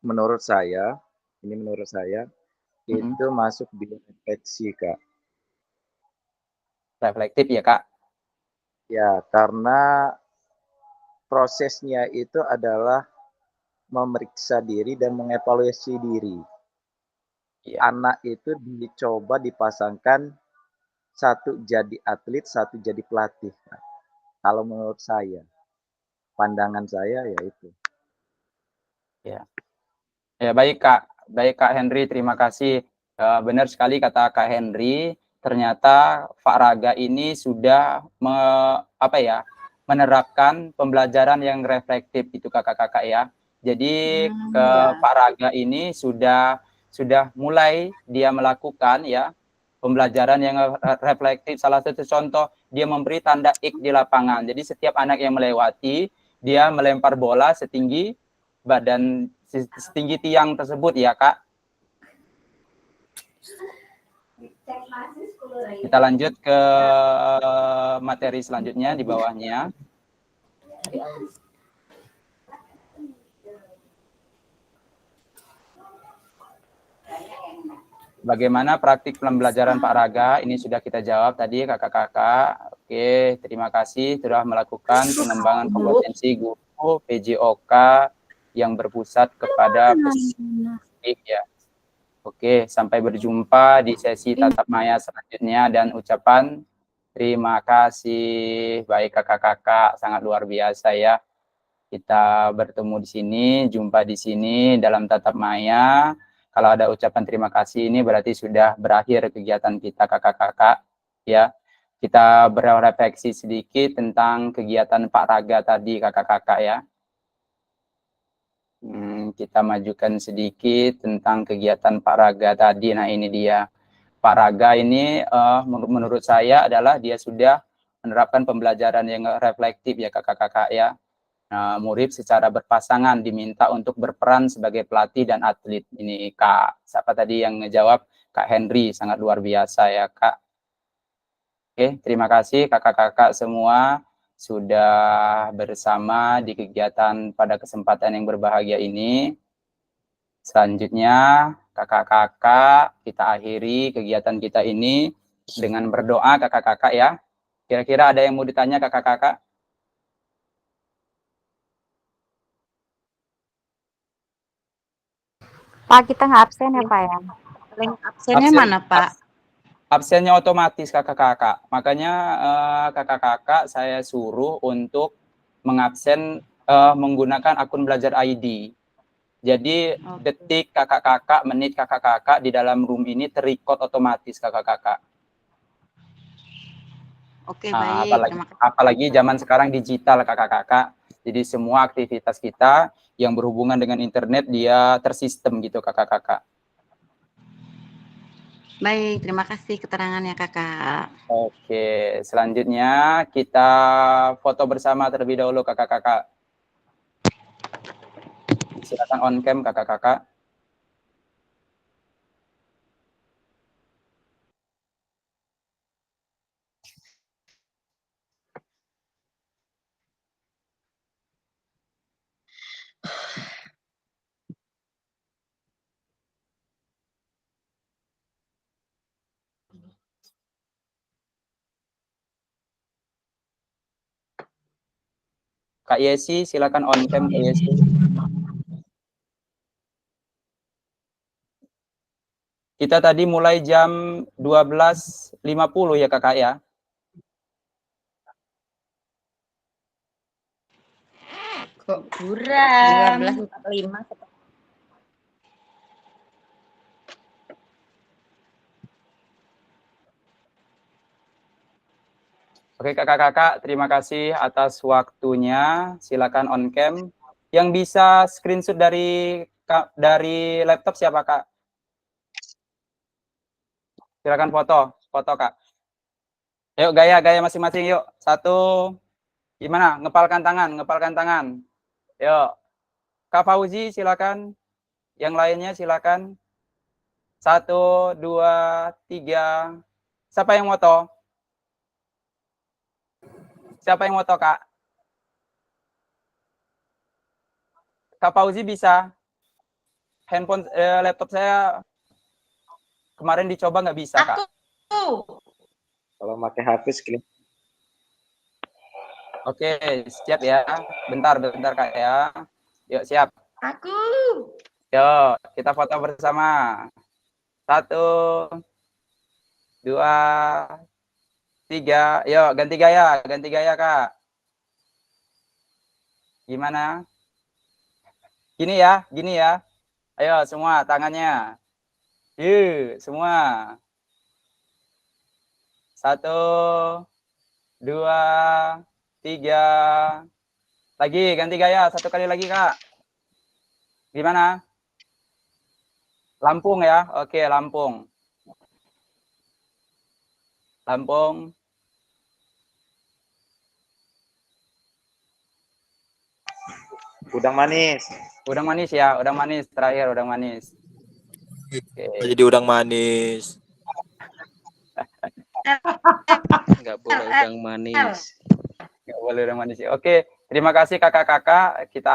menurut saya itu masuk di refleksi Kak. Reflektif ya Kak? Ya, karena prosesnya itu adalah memeriksa diri dan mengevaluasi diri. Anak itu dicoba dipasangkan satu jadi atlet, satu jadi pelatih. Kak. Kalau menurut saya, pandangan saya ya itu. Ya. Ya baik Kak Henry, terima kasih. Benar sekali kata Kak Henry. Ternyata Pak Raga ini sudah menerapkan pembelajaran yang reflektif itu kakak-kakak ya. Jadi Pak Raga ini sudah mulai dia melakukan ya pembelajaran yang reflektif. Salah satu contoh dia memberi tanda X di lapangan. Jadi setiap anak yang melewati dia melempar bola setinggi setinggi tiang tersebut ya Kak. Kita lanjut ke materi selanjutnya di bawahnya. Bagaimana praktik pembelajaran Pak Raga? Ini sudah kita jawab tadi kakak-kakak. Oke, terima kasih sudah melakukan pengembangan kompetensi guru PJOK yang berpusat kepada peserta ya. Oke, sampai berjumpa di sesi tatap maya selanjutnya dan ucapan terima kasih. Baik kakak-kakak, sangat luar biasa ya. Kita bertemu di sini, jumpa di sini dalam tatap maya. Kalau ada ucapan terima kasih ini berarti sudah berakhir kegiatan kita kakak-kakak ya. Kita berefleksi sedikit tentang kegiatan Pak Raga tadi kakak-kakak ya. Kita majukan sedikit tentang kegiatan Pak Raga tadi. Nah ini dia. Pak Raga ini menurut saya adalah dia sudah menerapkan pembelajaran yang reflektif ya kakak-kakak ya. Nah, murid secara berpasangan diminta untuk berperan sebagai pelatih dan atlet. Ini Kak, siapa tadi yang ngejawab? Kak Henry, sangat luar biasa ya Kak. Oke, terima kasih kakak-kakak semua sudah bersama di kegiatan pada kesempatan yang berbahagia ini. Selanjutnya, kakak-kakak, kita akhiri kegiatan kita ini dengan berdoa kakak-kakak ya. Kira-kira ada yang mau ditanya kakak-kakak? Pak, kita nggak absen ya Pak ya? Absennya mana Pak? Absennya otomatis kakak-kakak. Makanya kakak-kakak saya suruh untuk mengabsen menggunakan akun belajar ID. Jadi detik kakak-kakak, menit kakak-kakak di dalam room ini terrecord otomatis kakak-kakak. Oke, baik. Apalagi zaman sekarang digital kakak-kakak. Jadi semua aktivitas kita yang berhubungan dengan internet dia tersistem gitu kakak-kakak. Baik, terima kasih keterangannya kakak. Oke, selanjutnya kita foto bersama terlebih dahulu kakak-kakak. Silakan on cam kakak-kakak. Kak Yesi, silakan on cam Kak Yesi. Kita tadi mulai jam 12.50 ya kakak ya. Kok kurang? 12.45. Oke kakak-kakak, terima kasih atas waktunya. Silakan on cam. Yang bisa screenshot dari laptop siapa kak? Silakan foto kak. Yuk gaya masing-masing yuk. Satu, gimana? Ngepalkan tangan. Yuk. Kak Fauzi silakan. Yang lainnya silakan. 1, 2, 3. Siapa yang foto? Siapa yang foto kak? Kak Fauzi bisa? Handphone, laptop saya kemarin dicoba nggak bisa kak. Kalau pakai HP screen. Oke, siap ya. Bentar kak ya. Yuk siap. Aku. Yuk, kita foto bersama. 1, 2, 3. Yuk, ganti gaya kak. Gimana? Gini ya. Ayo semua tangannya. Yuk, semua. 1, 2, 3. Lagi, ganti gaya. 1 kali lagi, Kak. Gimana? Lampung ya? Oke, Lampung. Udang manis. Udang manis ya, udang manis. Terakhir, udang manis. Oke. Jadi udang manis. Nggak boleh udang manis. Nggak boleh udang manis. Oke, terima kasih kakak-kakak. Kita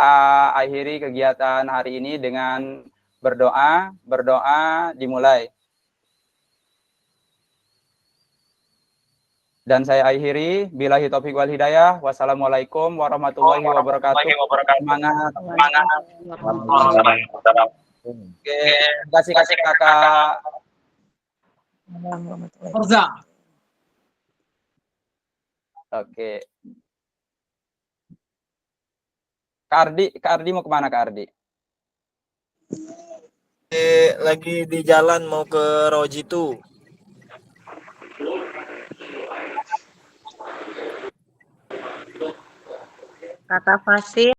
akhiri kegiatan hari ini dengan berdoa. Berdoa dimulai. Dan saya akhiri, billahi taufiq wal hidayah. Wassalamualaikum warahmatullahi wabarakatuh. Semangat. Oke, terima kasih kakak. Oke. Kak Ardi mau kemana Kak Ardi? Lagi di jalan mau ke Rojitu. Kata Fasih.